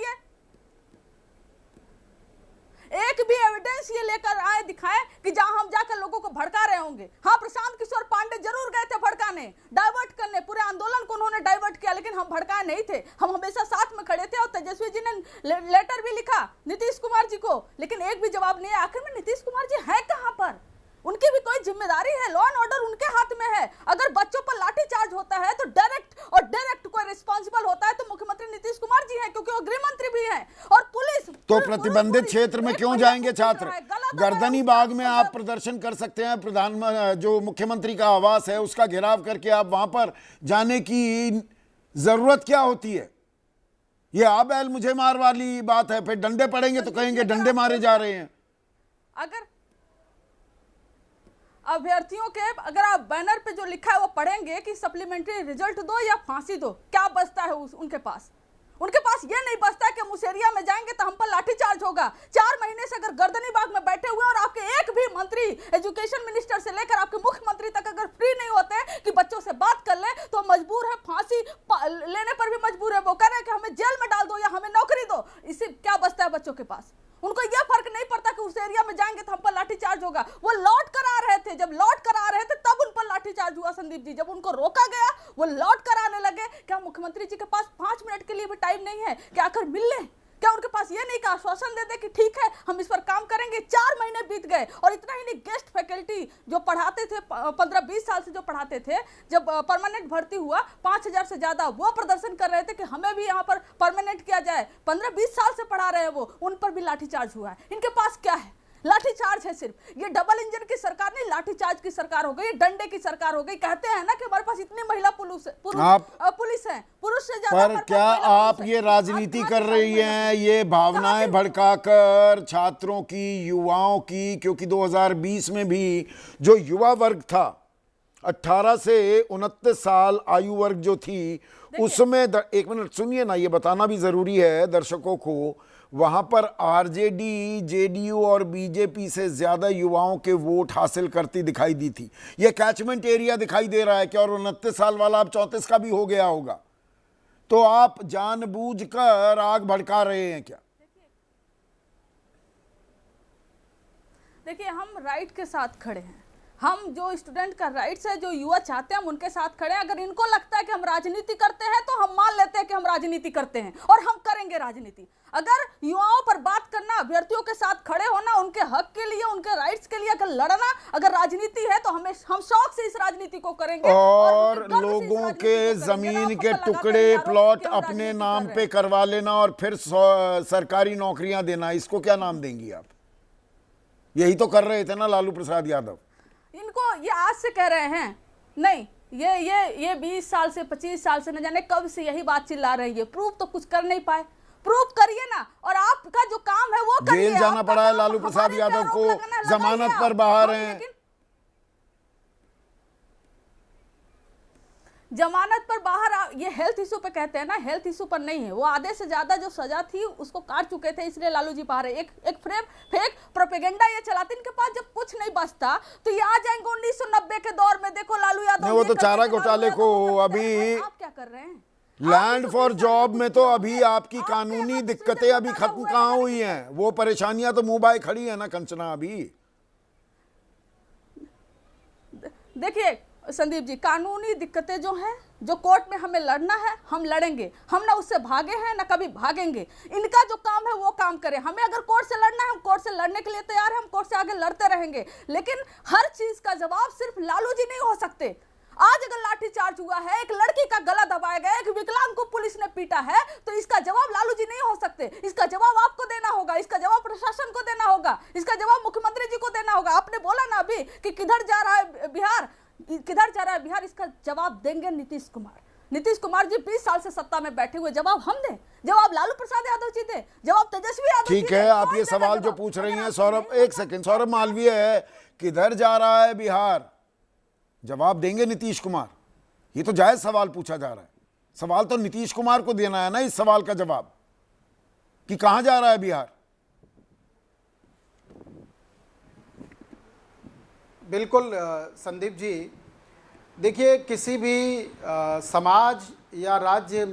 एक भी एविडेंस ये लेकर आए दिखाएं कि जहां हम जाकर लोगों को भड़का रहे होंगे। हाँ, प्रशांत किशोर पांडे जरूर गए थे भड़काने, डाइवर्ट करने, पूरे आंदोलन को उन्होंने डाइवर्ट किया, लेकिन हम भड़काए नहीं थे। हम हमेशा साथ में खड़े थे और तेजस्वी जी ने लेटर भी लिखा नीतीश कुमार जी को, लेकिन एक भी जवाब नहीं। आखिर में नीतीश कुमार जी है कहां पर? उनकी भी कोई जिम्मेदारी है, लॉ एंड ऑर्डर उनके हाथ में है। अगर बच्चों पर लाठीचार्ज होता है तो डायरेक्ट कोई रिस्पांसिबल होता है तो मुख्यमंत्री नीतीश कुमार जी हैं, क्योंकि वो गृह मंत्री भी हैं। और पुलिस तो प्रतिबंधित क्षेत्र में क्यों जाएंगे छात्र? गर्दनी बाग में आप प्रदर्शन कर सकते हैं, जो मुख्यमंत्री का आवास है उसका घेराव करके आप वहां पर जाने की जरूरत क्या होती है? ये आ बैल मुझे मार वाली बात है। फिर डंडे पड़ेंगे तो कहेंगे डंडे मारे जा रहे हैं। अगर अभ्यर्थियों के अगर आप बैनर पे जो लिखा है वो पढ़ेंगे कि सप्लीमेंट्री रिजल्ट दो या फांसी दो, क्या बचता है उनके पास? उनके पास ये नहीं बचता है कि हम उस एरिया में जाएंगे तो हम पर लाठीचार्ज होगा। 4 महीने से अगर गर्दनी बाग में बैठे हुए और आपके एक भी मंत्री, एजुकेशन मिनिस्टर से लेकर आपके मुख्यमंत्री तक अगर फ्री नहीं होते कि बच्चों से बात कर ले, तो मजबूर है, फांसी लेने पर भी मजबूर है। वो कह रहे हैं कि हमें जेल में डाल दो या हमें नौकरी दो। इससे क्या बचता है बच्चों के पास? उनको यह फर्क नहीं पड़ता कि उस एरिया में जाएंगे तो हम पर लाठीचार्ज होगा। वो लौट कर आ रहे थे, जब लौट कर आ रहे थे तब उन पर लाठीचार्ज हुआ संदीप जी। जब उनको रोका गया वो लौट कर आने लगे। क्या मुख्यमंत्री जी के पास 5 मिनट के लिए भी टाइम नहीं है कि आकर मिल लें? क्या उनके पास ये नहीं का आश्वासन दे दे कि ठीक है हम इस पर काम करेंगे? 4 महीने बीत गए और इतना ही नहीं, गेस्ट फैकल्टी जो पढ़ाते थे 15-20 साल से जो पढ़ाते थे, जब परमानेंट भर्ती हुआ 5000 से ज्यादा, वो प्रदर्शन कर रहे थे कि हमें भी यहाँ पर परमानेंट किया जाए। 15-20 साल से पढ़ा रहे हैं वो, उन पर भी लाठीचार्ज हुआ है। इनके पास क्या है? लाठीचार्ज है सिर्फ। ये डबल इंजन की सरकार नहीं, लाठीचार्ज की सरकार हो गई, डंडे की सरकार हो गई। कहते हैं ना कि हमारे पास इतनी महिला पुलिस है, पुरुष से ज्यादा। पर क्या आप ये राजनीति कर रही हैं, ये भावनाएं भड़काकर छात्रों की, युवाओं की? क्योंकि 2020 में भी जो युवा वर्ग था, 18 से 29 साल आयु वर्ग जो थी, उसमें एक मिनट सुनिए ना, ये बताना भी जरूरी है दर्शकों को, वहां पर आरजेडी, जेडीयू और बीजेपी से ज्यादा युवाओं के वोट हासिल करती दिखाई दी थी। ये कैचमेंट एरिया दिखाई दे रहा है कि और 29 साल वाला अब 34 का भी हो गया होगा। तो आप जानबूझकर आग भड़का रहे हैं क्या? देखिए, हम राइट के साथ खड़े हैं। हम जो स्टूडेंट का राइट्स है, जो युवा चाहते हैं, हम उनके साथ खड़े हैं। अगर इनको लगता है कि हम राजनीति करते हैं तो हम मान लेते हैं कि हम राजनीति करते हैं और हम करेंगे राजनीति। अगर युवाओं पर बात करना, अभ्यर्थियों के साथ खड़े होना, उनके हक के लिए, उनके राइट्स के लिए अगर लड़ना अगर राजनीति है तो हम शौक से इस राजनीति को करेंगे। और लोगों के जमीन के टुकड़े, प्लॉट अपने नाम पे करवा लेना और फिर सरकारी नौकरियां देना, इसको क्या नाम देंगी आप? यही तो कर रहे थे ना लालू प्रसाद यादव। इनको ये आज से कह रहे हैं नहीं, ये 20 साल से 25 साल से न जाने कब से यही बात चिल्ला रही है। प्रूफ तो कुछ कर नहीं पाए। प्रूफ करिए ना, और आपका जो काम है वो करिए। जेल जाना पड़ा है लालू प्रसाद यादव को, जमानत पर बाहर हैं। जमानत पर बाहर, ये हेल्थ इशू पे कहते हैं ना, हेल्थ इशू पर नहीं है। वो आधे से ज्यादा जो सजा थी उसको काट चुके थे, इसलिए लालू जी बाहर है। एक फेक प्रोपेगेंडा ये चलाते, इनके पास जब कुछ नहीं बचता तो ये आ जाएंगे 1990 के दौर में। देखो लालू यादव, वो तो चारा घोटाले को अभी, आप क्या कर रहे हैं? लैंड फॉर जॉब में तो अभी आपकी कानूनी दिक्कतें अभी खत्म कहां हुई हैं? वो परेशानियां तो मुंह बाय खड़ी है ना कंचना। अभी देखिए संदीप जी, कानूनी दिक्कतें जो हैं, जो कोर्ट में हमें लड़ना है, हम लड़ेंगे। हम ना उससे भागे हैं ना कभी भागेंगे। इनका जो काम है वो काम करें। हमें अगर कोर्ट से लड़ना है, हम कोर्ट से लड़ने के लिए तैयार हैं, हम कोर्ट से आगे लड़ते रहेंगे। लेकिन हर चीज का जवाब सिर्फ लालू जी नहीं हो सकते। आज अगर लाठीचार्ज हुआ है, एक लड़की का गला दबाया गया, एक विकलांग को पुलिस ने पीटा है, तो इसका जवाब लालू जी नहीं हो सकते। इसका जवाब आपको देना होगा, इसका जवाब प्रशासन को देना होगा, इसका जवाब मुख्यमंत्री जी को देना होगा। आपने बोला ना अभी कि किधर जा रहा है बिहार, किधर जा रहा है बिहार, इसका जवाब देंगे नीतीश कुमार। नीतीश कुमार जी 20 साल से सत्ता में बैठे हुए, जवाब हम दें, जवाब लालू प्रसाद यादव जी दे, जवाब तेजस्वी यादव जी दे। ठीक है, आप ये सवाल जो पूछ रही हैं सौरभ, एक सेकंड, सौरभ मालवीय है, किधर जा रहा है बिहार, जवाब देंगे नीतीश कुमार। ये तो जायज सवाल पूछा जा रहा है। सवाल तो नीतीश कुमार को देना है ना इस सवाल का जवाब, कि कहां जा रहा है बिहार। बिल्कुल संदीप जी, देखिए किसी भी समाज या राज्य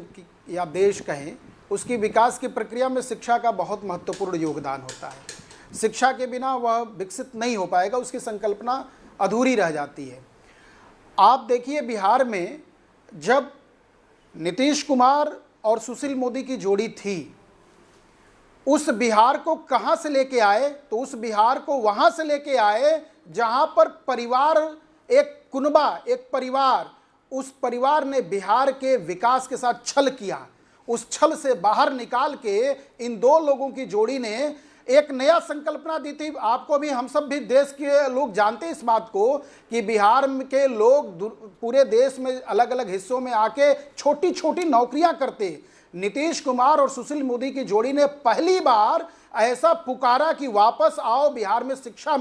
या देश कहें, उसकी विकास की प्रक्रिया में शिक्षा का बहुत महत्वपूर्ण योगदान होता है। शिक्षा के बिना वह विकसित नहीं हो पाएगा, उसकी संकल्पना अधूरी रह जाती है। आप देखिए बिहार में जब नीतीश कुमार और सुशील मोदी की जोड़ी थी, उस बिहार को कहां से लेके आए? तो उस बिहार को वहां से लेके आए जहां पर परिवार, एक कुनबा, एक परिवार, उस परिवार ने बिहार के विकास के साथ छल किया। उस छल से बाहर निकाल के इन दो लोगों की जोड़ी ने एक नया संकल्पना दी थी। आपको भी, हम सब भी देश के लोग जानते हैं इस बात को कि बिहार के लोग पूरे देश में अलग अलग हिस्सों में आके छोटी छोटी नौकरियां करते। नीतीश कुमार और सुशील मोदी की जोड़ी ने पहली बार ऐसा पुकारा कि वापस आओ बिहार में शिक्षा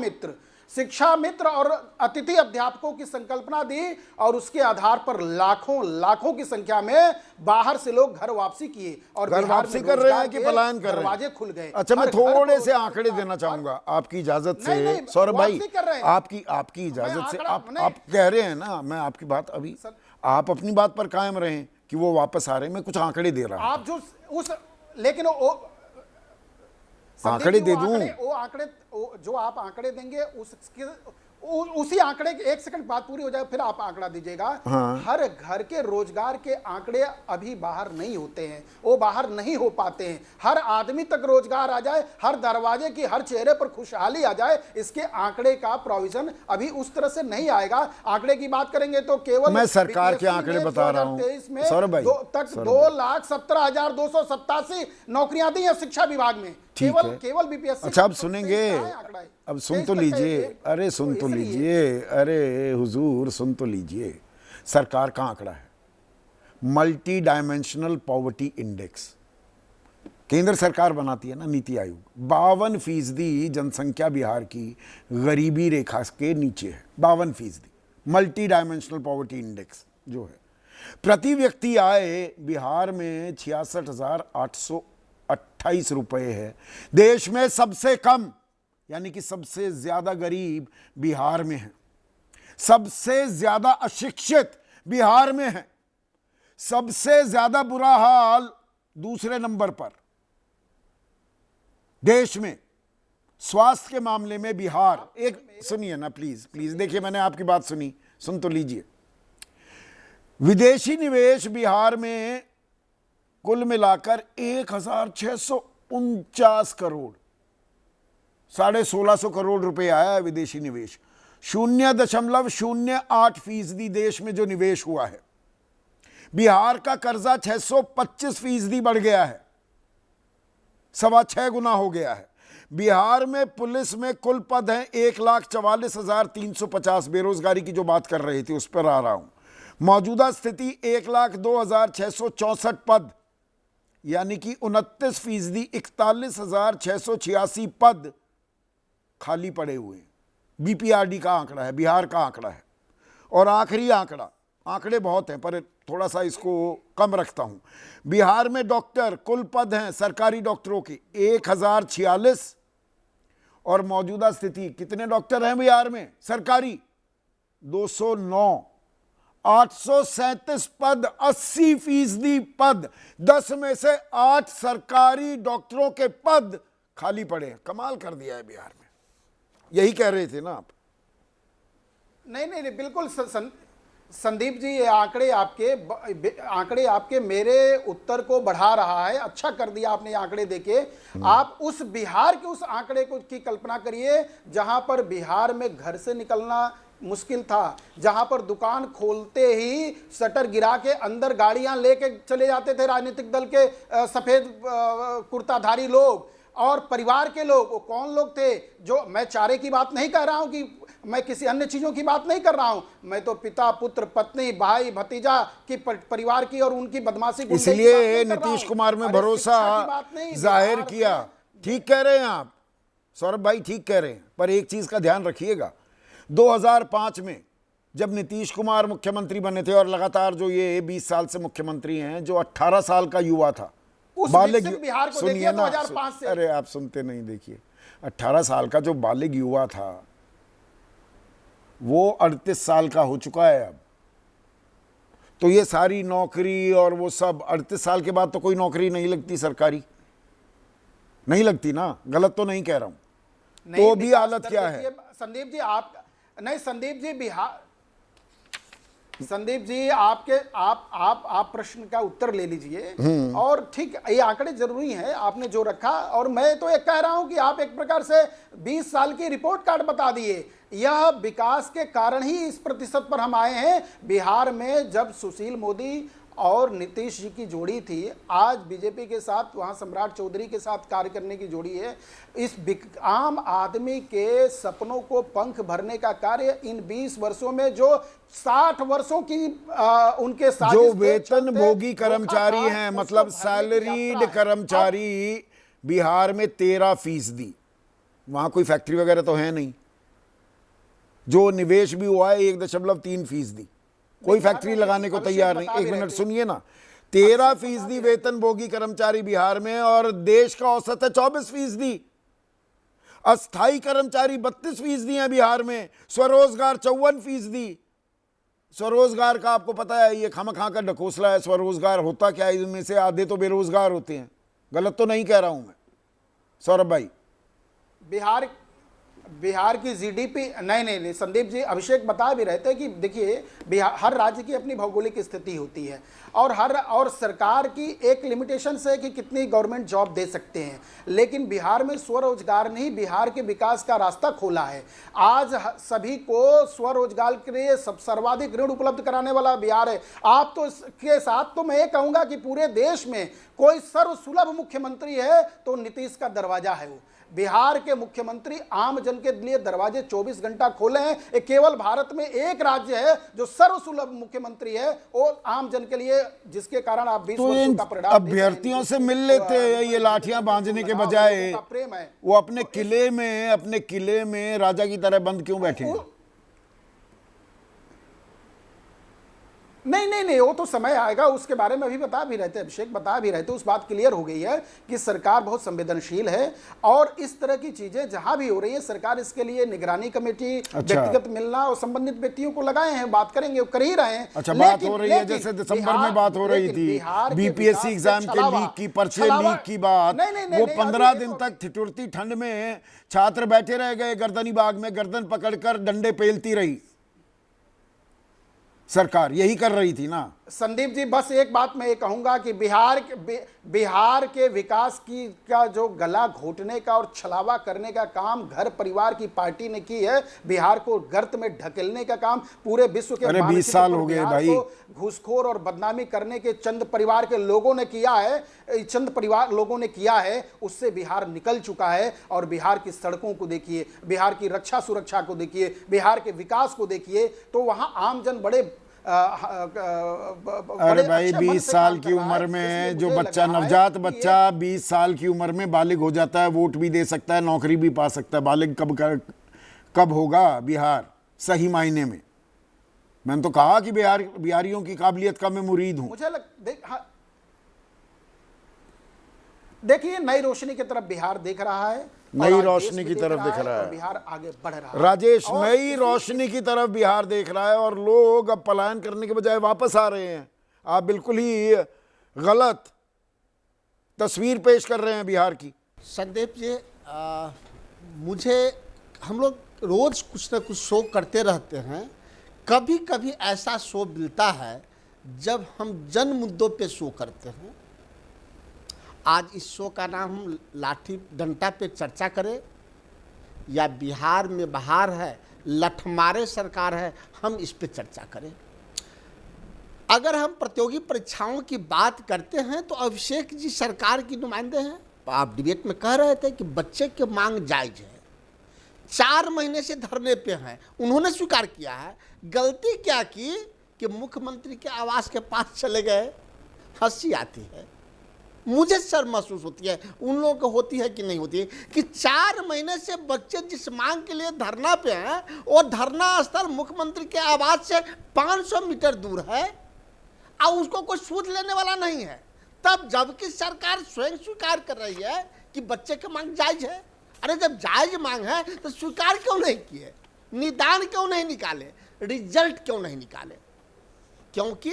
मित्र और अतिथि अध्यापकों की संकल्पना दी, और उसके आधार पर लाखों लाखों की संख्या में बाहर से लोग घर वापसी किए और घर वापसी कर रहे हैं कि पलायन कर रहे हैं? दरवाजे खुल गए। अच्छा, मैं थोड़े से आंकड़े देना चाहूंगा आपकी इजाजत से। सौरभ भाई, आपकी इजाजत से आप कह रहे हैं ना, मैं आपकी बात, अभी आप अपनी बात पर कायम रहे कि वो वापस आ रहे हैं, मैं कुछ आंकड़े दे रहा हूं। आप जो उस, लेकिन आंकड़े दे दूं? वो आंकड़े जो आप आंकड़े देंगे उसी आंकड़े, एक सेकंड बात पूरी हो जाए फिर आप आंकड़ा दीजिएगा। हाँ। हर घर के रोजगार के आंकड़े अभी बाहर नहीं होते हैं, वो बाहर नहीं हो पाते हैं। हर आदमी तक रोजगार आ जाए, हर दरवाजे की, हर चेहरे पर खुशहाली आ जाए, इसके आंकड़े का प्रोविजन अभी उस तरह से नहीं आएगा। आंकड़े की बात करेंगे तो केवल मैं सरकार के आंकड़े बता रहा हूं सौरभ भाई, तक 2,17,287 नौकरियां दी हैं शिक्षा विभाग में, केवल बीपीएससी। अच्छा, अब सुनेंगे, अब सुन तो लीजिए, अरे सुन तो लीजिए, अरे हुजूर सुन तो लीजिए। सरकार का आंकड़ा है मल्टी डायमेंशनल पॉवर्टी इंडेक्स, केंद्र सरकार बनाती है ना, नीति आयोग। 52% जनसंख्या बिहार की गरीबी रेखा के नीचे है, 52%। मल्टी डायमेंशनल पॉवर्टी इंडेक्स जो है, प्रति व्यक्ति आय बिहार में 66,828 रुपए है। देश में सबसे कम, यानी कि सबसे ज्यादा गरीब बिहार में है, सबसे ज्यादा अशिक्षित बिहार में है, सबसे ज्यादा बुरा हाल दूसरे नंबर पर देश में स्वास्थ्य के मामले में बिहार। एक सुनिए ना प्लीज, देखिए मैंने आपकी बात सुनी, सुन तो लीजिए। विदेशी निवेश बिहार में कुल मिलाकर 1,649 करोड़, 1650 करोड़ रुपए आया है विदेशी निवेश। 0.08% देश में जो निवेश हुआ है। बिहार का कर्जा 625% बढ़ गया है, 6.25 गुना हो गया है। बिहार में पुलिस में कुल पद हैं 1,44,350। बेरोजगारी की जो बात कर रही थी उस पर आ रहा हूं। मौजूदा स्थिति 1,02,664 पद, यानी कि 29%, 41,686 पद खाली पड़े हुए। बीपीआरडी का आंकड़ा है, बिहार का आंकड़ा है। और आखिरी आंकड़ा, आंकड़े बहुत हैं पर थोड़ा सा इसको कम रखता हूं। बिहार में डॉक्टर कुल पद हैं सरकारी डॉक्टरों के 1,046, और मौजूदा स्थिति कितने डॉक्टर हैं बिहार में सरकारी? 209। 837 पद, 80% पद, 10 में से 8 सरकारी डॉक्टरों के पद खाली पड़े हैं। कमाल कर दिया है बिहार में। यही कह रहे थे ना आप? नहीं, बिल्कुल संदीप जी, ये आंकड़े आपके मेरे उत्तर को बढ़ा रहा है। अच्छा कर दिया आपने ये आंकड़े देके। आप उस बिहार के उस आंकड़े को की कल्पना करिए जहां पर बिहार में घर से निकलना मुश्किल था, जहां पर दुकान खोलते ही शटर गिरा के अंदर गाड़ियां लेके चले जाते थे राजनीतिक दल के सफेद कुर्ताधारी लोग और परिवार के लोग। वो कौन लोग थे? जो, मैं चारे की बात नहीं कर रहा हूं, कि मैं किसी अन्य चीजों की बात नहीं कर रहा हूं, मैं तो पिता, पुत्र, पत्नी, भाई, भतीजा की परिवार की और उनकी बदमाशी, इसलिए नीतीश कुमार में भरोसा जाहिर किया। ठीक कह रहे हैं आप सौरभ भाई, ठीक कह रहे हैं। पर एक चीज का ध्यान रखिएगा, 2005 में जब नीतीश कुमार मुख्यमंत्री बने थे, और लगातार जो ये 20 साल से मुख्यमंत्री हैं, जो 18 साल का युवा था, बालिग, सुनिए ना, 2005 से, अरे आप सुनते नहीं, देखिए 18 साल का जो बालिग युवा था वो 38 साल का हो चुका है अब। तो ये सारी नौकरी और वो सब, 38 साल के बाद तो कोई नौकरी नहीं लगती सरकारी, नहीं लगती ना, गलत तो नहीं कह रहा हूं। नहीं, तो भी विकास हालत दर क्या है? देखिए, संदीप जी आप नहीं, संदीप जी आप प्रश्न का उत्तर ले लीजिए। और ठीक, ये आंकड़े जरूरी हैं आपने जो रखा, और मैं तो एक कह रहा हूं कि आप एक प्रकार से 20 साल की रिपोर्ट कार्ड बता दिए। यह विकास के कारण ही इस प्रतिशत पर हम आए हैं। बिहार में जब सुशील मोदी और नीतीश जी की जोड़ी थी, आज बीजेपी के साथ वहां सम्राट चौधरी के साथ कार्य करने की जोड़ी है। इस आम आदमी के सपनों को पंख भरने का कार्य इन 20 वर्षों में, जो 60 वर्षों की उनके जो वेतन भोगी कर्मचारी हैं, मतलब सैलरीड कर्मचारी बिहार में 13%। वहां कोई फैक्ट्री वगैरह तो है नहीं। जो निवेश भी हुआ है 1.3%। कोई फैक्ट्री लगाने को तैयार नहीं। एक मिनट सुनिए ना, 13% वेतन भोगी कर्मचारी बिहार में, और देश का औसत है 24%। अस्थाई कर्मचारी 32% है बिहार में। स्वरोजगार 54%। स्वरोजगार का आपको पता है, ये खामखा का ढकोसला है। स्वरोजगार होता क्या है? इनमें से आधे तो बेरोजगार होते हैं। गलत तो नहीं कह रहा हूं मैं सौरभ भाई? बिहार की जीडीपी, नहीं संदीप जी, अभिषेक बता भी रहे थे कि देखिए, बिहार, हर राज्य की अपनी भौगोलिक स्थिति होती है, और सरकार की एक लिमिटेशन है कि कितनी गवर्नमेंट जॉब दे सकते हैं। लेकिन बिहार में स्वरोजगार ने ही बिहार के विकास का रास्ता खोला है। आज सभी को स्वरोजगार के लिए सर्वाधिक ऋण उपलब्ध कराने वाला बिहार है। आप तो इसके साथ तो मैं ये कहूंगा कि पूरे देश में कोई सर्वसुलभ मुख्यमंत्री है तो नीतीश का दरवाजा है वो। बिहार के मुख्यमंत्री आम जन के लिए दरवाजे 24 घंटा खोले हैं। ये केवल भारत में एक राज्य है जो सर्वसुलभ मुख्यमंत्री है, और आम जन के लिए, जिसके कारण आप 20 वर्षों का परिणाम अभ्यर्थियों से मिल लेते हैं। ये लाठियां बांधने के बजाय प्रेम है। वो अपने किले में राजा की तरह बंद क्यों बैठे हैं? नहीं, वो तो समय आएगा, उसके बारे में अभी बता भी रहे थे, अभिषेक बता भी रहे थे। उस बात क्लियर हो गई है कि सरकार बहुत संवेदनशील है, और इस तरह की चीजें जहां भी हो रही है, सरकार इसके लिए निगरानी कमेटी, व्यक्तिगत मिलना और संबंधित व्यक्तियों को लगाए हैं। बात करेंगे, कर ही रहे हैं। अच्छा, बात हो रही है, जैसे दिसंबर में बात हो रही थी बीपीएससी एग्जाम के लीक की, पर्चे लीक की बात। वो 15 दिन तक ठिठुरती ठंड में छात्र बैठे रह गए गर्दनी बाग में, गर्दन पकड़कर डंडे पेलती रही सरकार। यही कर रही थी ना संदीप जी। बस एक बात मैं ये कहूंगा कि बिहार के विकास का जो गला घोटने का और छलावा करने का काम घर परिवार की पार्टी ने की है, बिहार को गर्त में ढकेलने का काम पूरे विश्व के 20 साल हो गए भाई। घूसखोर और बदनामी करने के चंद परिवार के लोगों ने किया है, उससे बिहार निकल चुका है। और बिहार की सड़कों को देखिए, बिहार की रक्षा सुरक्षा को देखिए, बिहार के विकास को देखिए, तो वहां आमजन बड़े अरे भाई 20 साल की उम्र में जो बच्चा, नवजात बच्चा 20 साल की उम्र में बालिग हो जाता है, वोट भी दे सकता है, नौकरी भी पा सकता है। बालिग कब होगा बिहार सही मायने में? मैंने तो कहा कि बिहारियों की काबिलियत का मैं मुरीद हूं। मुझे देखिए, नई रोशनी की तरफ बिहार देख रहा है, नई रोशनी की तरफ दिख रहा है, बिहार आगे बढ़ रहा है। राजेश, नई रोशनी की तरफ बिहार देख रहा है, और लोग अब पलायन करने के बजाय वापस आ रहे हैं। आप बिल्कुल ही गलत तस्वीर पेश कर रहे हैं बिहार की। संदीप जी, हम लोग रोज कुछ ना कुछ शो करते रहते हैं। कभी कभी ऐसा शो मिलता है जब हम जन मुद्दों पे शो करते हैं। आज इस शो का नाम हम लाठी डंडा पे चर्चा करें, या बिहार में बहार है, लठमारे सरकार है, हम इस पे चर्चा करें। अगर हम प्रतियोगी परीक्षाओं की बात करते हैं तो अभिषेक जी सरकार की नुमाइंदे हैं। आप डिबेट में कह रहे थे कि बच्चे की मांग जायज है, 4 महीने से धरने पे हैं, उन्होंने स्वीकार किया है। गलती क्या की कि मुख्यमंत्री के आवास के पास चले गए। हंसी आती है, मुझे शर्म महसूस होती है, उन लोगों को होती है कि नहीं होती है, कि 4 महीने से बच्चे जिस मांग के लिए धरना पे हैं, और धरना स्थल मुख्यमंत्री के आवास से 500 मीटर दूर है, और उसको कोई सूद लेने वाला नहीं है। तब जबकि सरकार स्वयं स्वीकार कर रही है कि बच्चे की मांग जायज है। अरे जब जायज मांग है तो स्वीकार क्यों नहीं किए, निदान क्यों नहीं निकाले, रिजल्ट क्यों नहीं निकाले? क्योंकि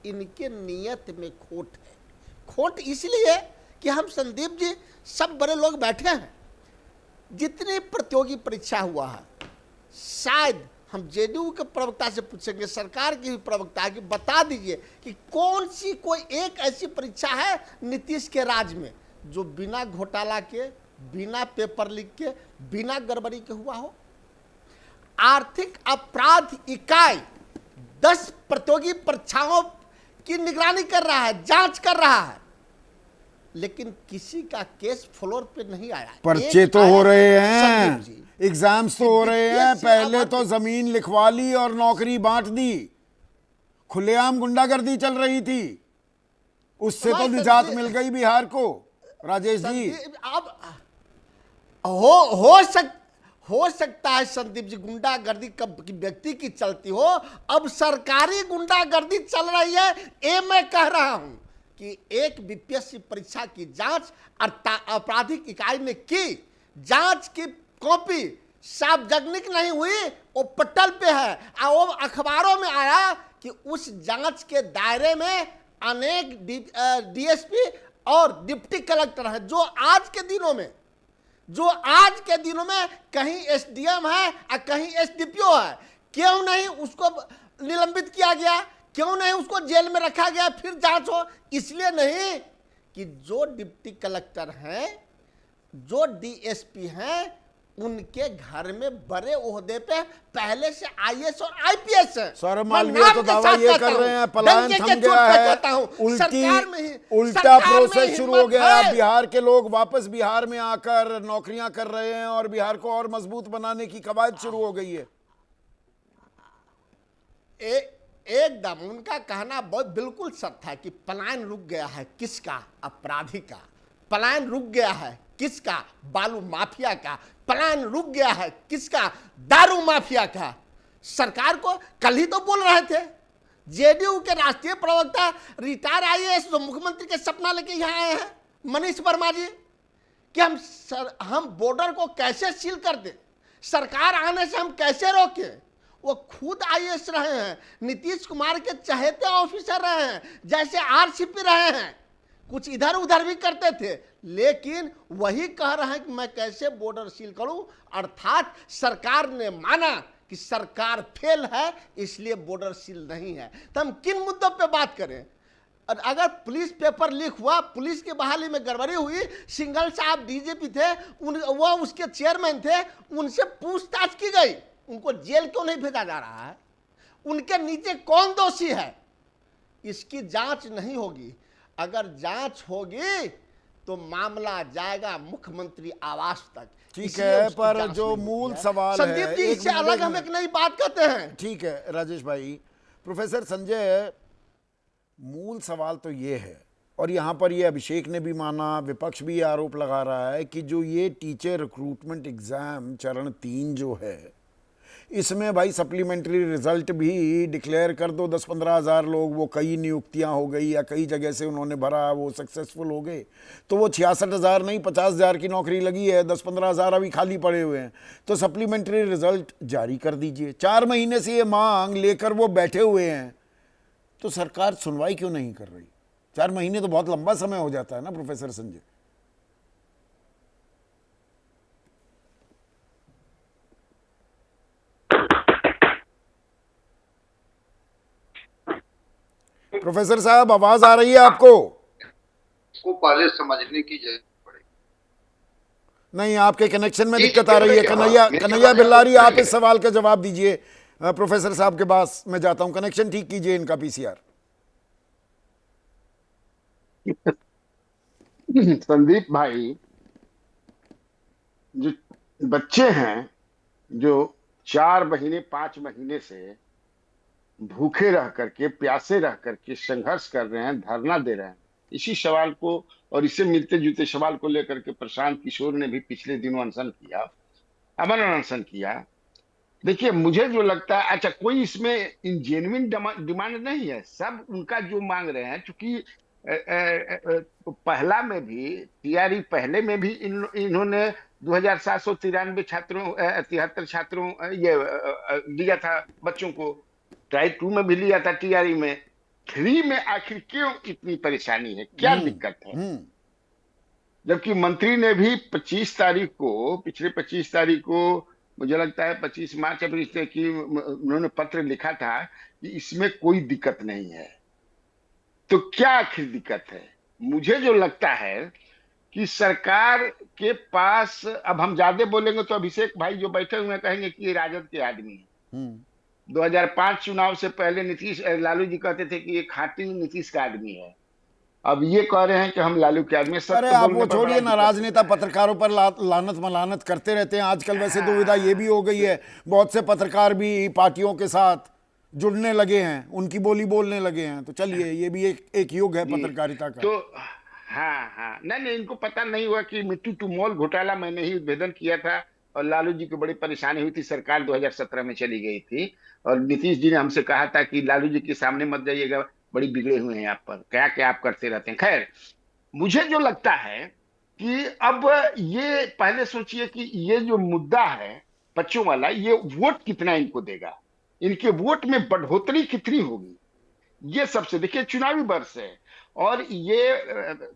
इनके नियत में खोट है। खोट इसलिए कि हम, संदीप जी, सब बड़े लोग बैठे हैं, जितनी प्रतियोगी परीक्षा हुआ है, शायद हम जेडीयू के प्रवक्ता से पूछेंगे, सरकार के भी प्रवक्ता कि बता दीजिए कि कौन सी कोई एक ऐसी परीक्षा है नीतीश के राज में जो बिना घोटाला के, बिना पेपर लीक के, बिना गड़बड़ी के हुआ हो। आर्थिक अपराध इकाई 10 प्रतियोगी परीक्षाओं की निगरानी कर रहा है, जांच कर रहा है, लेकिन किसी का केस फ्लोर पे नहीं आया। पर्चे एक तो आया हो रहे संदीप जी, हैं, एग्जाम्स तो हो रहे हैं, DPSC पहले तो आवाज- जमीन लिखवा ली और नौकरी बांट दी, खुलेआम गुंडागर्दी चल रही थी, उससे तो भाई निजात संदीप- मिल गई बिहार को। राजेश जी, अब हो सकता है संदीप जी गुंडागर्दी कब की व्यक्ति की चलती हो, अब सरकारी गुंडागर्दी चल रही है। ये मैं कह रहा हूं कि एक बीपीएससी परीक्षा की जांच आपराधिक इकाई ने की, जांच की कॉपी सार्वजनिक नहीं हुई, वो पटल पे है और वो अखबारों में आया कि उस जांच के दायरे में अनेक डीएसपी और डिप्टी कलेक्टर हैं, जो आज के दिनों में कहीं एसडीएम है और कहीं एसडीपीओ है। क्यों नहीं उसको निलंबित किया गया, क्यों नहीं उसको जेल में रखा गया, फिर जांच हो? इसलिए नहीं कि जो डिप्टी कलेक्टर हैं, जो डीएसपी हैं, उनके घर में बड़े ओहदे पे पहले से आईएएस और आईपीएस है। सौरभ मैं मालवीय नाम तो के दावा साथ ये कहता कर हूं, रहे हैं पलायन डंके थम के चोट गया पे है, कहता हूं, सरकार में ही- उल्टा सरकार में प्रोसेस शुरू हो हिम्मत गया है। है। बिहार के लोग वापस बिहार में आकर नौकरियां कर रहे हैं और बिहार को और मजबूत बनाने की कवायद शुरू हो गई है। एकदम उनका कहना बहुत बिल्कुल सत्य है कि पलायन रुक गया है। किसका? अपराधी का। पलायन रुक गया है किसका? बालू माफिया का। पलायन रुक गया है किसका? दारू माफिया का। सरकार को कल ही तो बोल रहे थे जेडीयू के राष्ट्रीय प्रवक्ता रिटायर आईएएस जो मुख्यमंत्री के सपना लेके यहाँ आए हैं, मनीष वर्मा जी, कि हम बॉर्डर को कैसे सील कर दें, सरकार आने से हम कैसे रोकें। वो खुद आईएएस रहे हैं, नीतीश कुमार के चहेते ऑफिसर रहे हैं, जैसे आरसीपी रहे हैं, कुछ इधर उधर भी करते थे, लेकिन वही कह रहे हैं कि मैं कैसे बॉर्डर सील करूं। अर्थात सरकार ने माना कि सरकार फेल है, इसलिए बॉर्डर सील नहीं है। तो हम किन मुद्दों पे बात करें? और अगर पुलिस पेपर लीक हुआ, पुलिस की बहाली में गड़बड़ी हुई, सिंघल साहब डीजीपी थे, वो उसके चेयरमैन थे, उनसे पूछताछ की गई, उनको जेल क्यों नहीं भेजा जा रहा है? उनके नीचे कौन दोषी है? इसकी जांच नहीं होगी। अगर जांच होगी तो मामला जाएगा मुख्यमंत्री आवास तक। ठीक इसलिए है, उसकी पर जांच जो नहीं मूल होती है। सवाल संदीप है, जी, एक इससे मिनट, अलग एक हम मिनट। एक नई बात कहते हैं। ठीक है राजेश भाई, प्रोफेसर संजय, मूल सवाल तो ये है, और यहाँ पर ये अभिषेक ने भी माना, विपक्ष भी आरोप लगा रहा है कि जो ये टीचर रिक्रूटमेंट एग्जाम चरण 3 जो है, इसमें भाई सप्लीमेंट्री रिजल्ट भी डिक्लेयर कर दो। 10-15 हज़ार लोग, वो कई नियुक्तियां हो गई या कई जगह से उन्होंने भरा, वो सक्सेसफुल हो गए, तो वो 66,000 नहीं 50,000 की नौकरी लगी है, 10-15 हज़ार अभी खाली पड़े हुए हैं। तो सप्लीमेंट्री रिजल्ट जारी कर दीजिए। 4 महीने से ये मांग लेकर वो बैठे हुए हैं, तो सरकार सुनवाई क्यों नहीं कर रही? 4 महीने तो बहुत लंबा समय हो जाता है ना प्रोफेसर संजय। प्रोफेसर साहब, आवाज आ रही है आपको? को पहले समझने की जरूरत पड़ेगी। नहीं, आपके कनेक्शन में जी, दिक्कत आ रही है। क्या? कन्हैया मेरी कन्हैया आवाज बिल्लारी, आ रही आप इस सवाल का जवाब दीजिए। प्रोफेसर साहब के पास मैं जाता हूं, कनेक्शन ठीक कीजिए इनका पीसीआर। संदीप भाई, जो बच्चे हैं जो 4 महीने 5 महीने से भूखे रह करके, प्यासे रह करके संघर्ष कर रहे हैं, धरना दे रहे हैं, इसी सवाल को और इससे मिलते जुलते सवाल को लेकर के प्रशांत किशोर ने भी पिछले दिनों अनशन किया, अमन अनशन किया। देखिए, मुझे जो लगता है, अच्छा, कोई इसमें जेन्युइन डिमांड नहीं है, सब उनका जो मांग रहे हैं, चूंकि पहला में भी, टीआरई पहले में भी इन्होंने 2793 छात्रों 73 छात्रों ये दिया था बच्चों को, टाइप 2 में भी लिया था, टीआरई में 3 में आखिर क्यों इतनी परेशानी है, क्या दिक्कत है? जबकि मंत्री ने भी 25 तारीख को, पिछले 25 तारीख को, मुझे लगता है 25 मार्च अप्रैल की, उन्होंने पत्र लिखा था कि इसमें कोई दिक्कत नहीं है। तो क्या आखिर दिक्कत है? मुझे जो लगता है कि सरकार के पास, अब हम ज्यादा बोलेंगे तो अभिषेक भाई जो बैठे हुए हैं कहेंगे कि ये राजद के आदमी है। 2005 चुनाव से पहले लालू जी कहते थे कि ये खाटी नीतीश का आदमी है। अब ये कह रहे हैं कि हम लालू के आदमी। अरे आप वो छोड़िए ना, राजनेता पत्रकारों पर लानत मलानत करते रहते हैं आजकल। वैसे दुविधा ये भी हो गई है, बहुत से पत्रकार भी पार्टियों के साथ जुड़ने लगे हैं, उनकी बोली बोलने लगे हैं। तो चलिए, ये भी एक युग है पत्रकारिता का। तो हाँ, नहीं, इनको पता नहीं हुआ कि मिट्टी टू मॉल घोटाला मैंने ही उद्भेदन किया था और लालू जी को बड़ी परेशानी हुई थी। सरकार 2017 में चली गई थी और नीतीश जी ने हमसे कहा था कि लालू जी के सामने मत जाइएगा, बड़ी बिगड़े हुए हैं आप पर, क्या क्या आप करते रहते हैं। खैर, मुझे जो लगता है कि अब ये पहले सोचिए कि ये जो मुद्दा है बच्चों वाला, ये वोट कितना इनको देगा, इनके वोट में बढ़ोतरी कितनी होगी, ये सबसे। देखिए, चुनावी वर्ष है और ये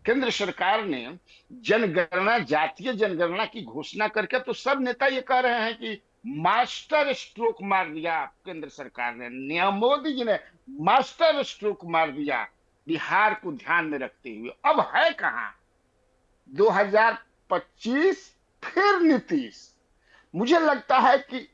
केंद्र सरकार ने जनगणना, जातीय जनगणना की घोषणा करके तो सब नेता ये कह रहे हैं कि मास्टर स्ट्रोक मार दिया केंद्र सरकार ने, मोदी जी ने मास्टर स्ट्रोक मार दिया बिहार को ध्यान में रखते हुए। अब है कहां 2025 फिर नीतीश। मुझे लगता है कि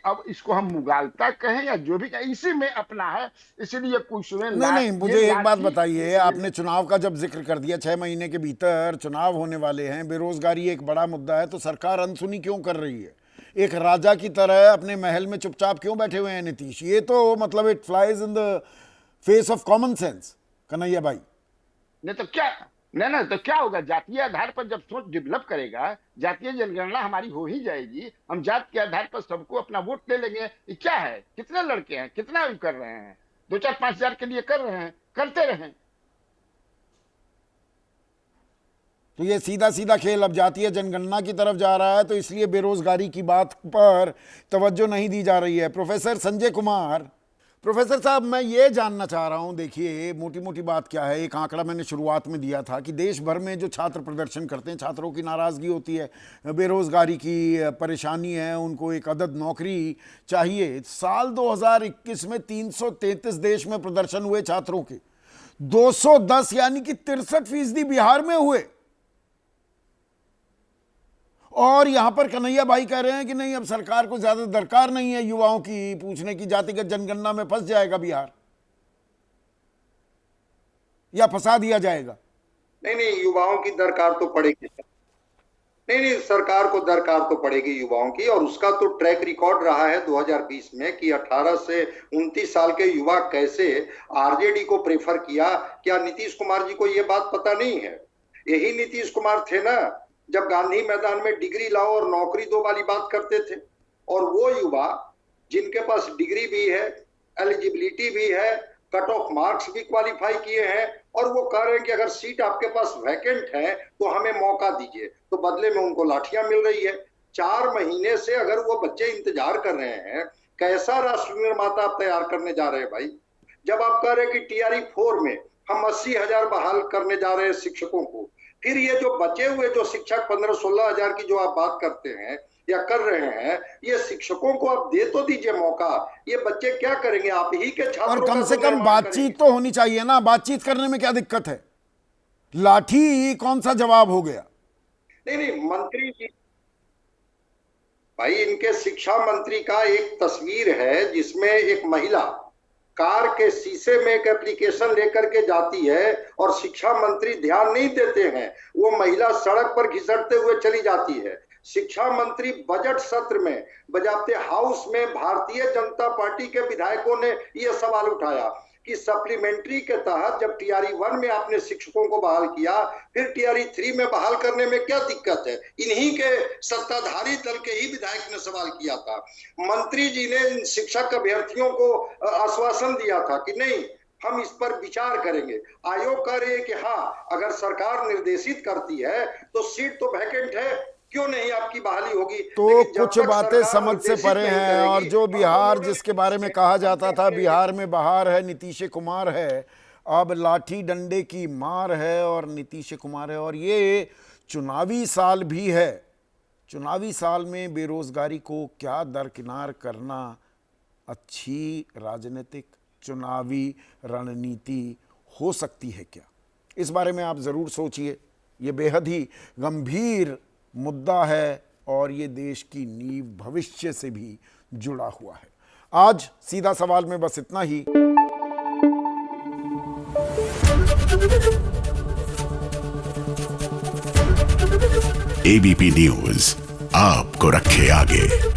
अब इसको हम मुगालता कहें या जो भी कहें, इसी में अपना है, इसलिए कुछ नहीं, मुझे एक बात बताइए, आपने चुनाव का जब जिक्र कर दिया, 6 महीने के भीतर चुनाव होने वाले हैं, बेरोजगारी एक बड़ा मुद्दा है, तो सरकार अनसुनी क्यों कर रही है? एक राजा की तरह अपने महल में चुपचाप क्यों बैठे हुए हैं नीतीश? ये तो मतलब it flies in the face of common sense, Kanhaiya भाई। नहीं तो क्या, नहीं तो क्या होगा? जातीय आधार पर जब सोच डेवलप करेगा, जातीय जनगणना हमारी हो ही जाएगी, हम जात के आधार पर सबको अपना वोट दे लेंगे। ये क्या है? कितने लड़के हैं, कितना कर रहे हैं? 2-4-5 हजार के लिए कर रहे हैं, करते रहें। तो ये सीधा सीधा खेल अब जातीय जनगणना की तरफ जा रहा है, तो इसलिए बेरोजगारी की बात पर तवज्जो नहीं दी जा रही है। प्रोफेसर संजय कुमार, प्रोफेसर साहब, मैं ये जानना चाह रहा हूं, देखिए मोटी मोटी बात क्या है, एक आंकड़ा मैंने शुरुआत में दिया था कि देश भर में जो छात्र प्रदर्शन करते हैं, छात्रों की नाराजगी होती है, बेरोजगारी की परेशानी है, उनको एक अदद नौकरी चाहिए। साल 2021 में 333 देश में प्रदर्शन हुए छात्रों के, 210 यानी कि 63% बिहार में हुए। और यहां पर कन्हैया भाई कह रहे हैं कि नहीं, अब सरकार को ज्यादा दरकार नहीं है युवाओं की पूछने की, जातिगत जनगणना में फंस जाएगा बिहार या फंसा दिया जाएगा। नहीं, युवाओं की दरकार तो पड़ेगी। नहीं, सरकार को दरकार तो पड़ेगी युवाओं की, और उसका तो ट्रैक रिकॉर्ड रहा है 2020 में कि 18 से 29 साल के युवा कैसे आरजेडी को प्रेफर किया। क्या नीतीश कुमार जी को यह बात पता नहीं है? यही नीतीश कुमार थे ना जब गांधी मैदान में डिग्री लाओ और नौकरी दो वाली बात करते थे। और वो युवा जिनके पास डिग्री भी है, एलिजिबिलिटी भी है, कट ऑफ मार्क्स भी क्वालिफाई किए हैं, और वो कह रहे हैं कि अगर सीट आपके पास वैकेंट है तो हमें मौका दीजिए, तो बदले में उनको लाठियां मिल रही है। 4 महीने से अगर वो बच्चे इंतजार कर रहे हैं, कैसा राष्ट्र निर्माता आप तैयार करने जा रहे हैं भाई? जब आप कह रहे हैं कि टीआरई 4 में हम 80,000 बहाल करने जा रहे हैं शिक्षकों को, फिर ये जो बचे हुए जो शिक्षक 15-16 हजार की जो आप बात करते हैं या कर रहे हैं, ये शिक्षकों को आप दे तो दीजिए मौका। ये बच्चे क्या करेंगे? आप ही के छात्रों और कम से कम बातचीत तो होनी चाहिए ना, बातचीत करने में क्या दिक्कत है? लाठी कौन सा जवाब हो गया? नहीं, मंत्री जी भाई, इनके शिक्षा मंत्री का एक तस्वीर है जिसमें एक महिला कार के शीशे में एक एप्लीकेशन लेकर के जाती है और शिक्षा मंत्री ध्यान नहीं देते हैं, वो महिला सड़क पर घिसटते हुए चली जाती है। शिक्षा मंत्री बजट सत्र में बजाते हाउस में भारतीय जनता पार्टी के विधायकों ने यह सवाल उठाया कि सप्लीमेंट्री के तहत जब टीआरई 1 में आपने शिक्षकों को बहाल किया, फिर टीआरई 3 में बहाल करने में क्या दिक्कत है? इन्हीं के सत्ताधारी दल के ही विधायक ने सवाल किया था। मंत्री जी ने शिक्षक अभ्यर्थियों को आश्वासन दिया था कि नहीं, हम इस पर विचार करेंगे। आयोग कह रहे हैं कि हाँ, अगर सरकार निर्देशित करती है तो सीट तो वैकेंट है, क्यों नहीं आपकी बहाली होगी। तो कुछ बातें समझ से परे हैं। और जो बिहार जिसके बारे में कहा जाता था बिहार में बहार है, नीतीश कुमार है, अब लाठी डंडे की मार है और नीतीश कुमार है। और ये चुनावी साल भी है। चुनावी साल में बेरोजगारी को क्या दरकिनार करना अच्छी राजनीतिक चुनावी रणनीति हो सकती है क्या? इस बारे में आप ज़रूर सोचिए। ये बेहद ही गंभीर मुद्दा है और ये देश की नींव भविष्य से भी जुड़ा हुआ है। आज सीधा सवाल में बस इतना ही। एबीपी न्यूज आपको रखे आगे।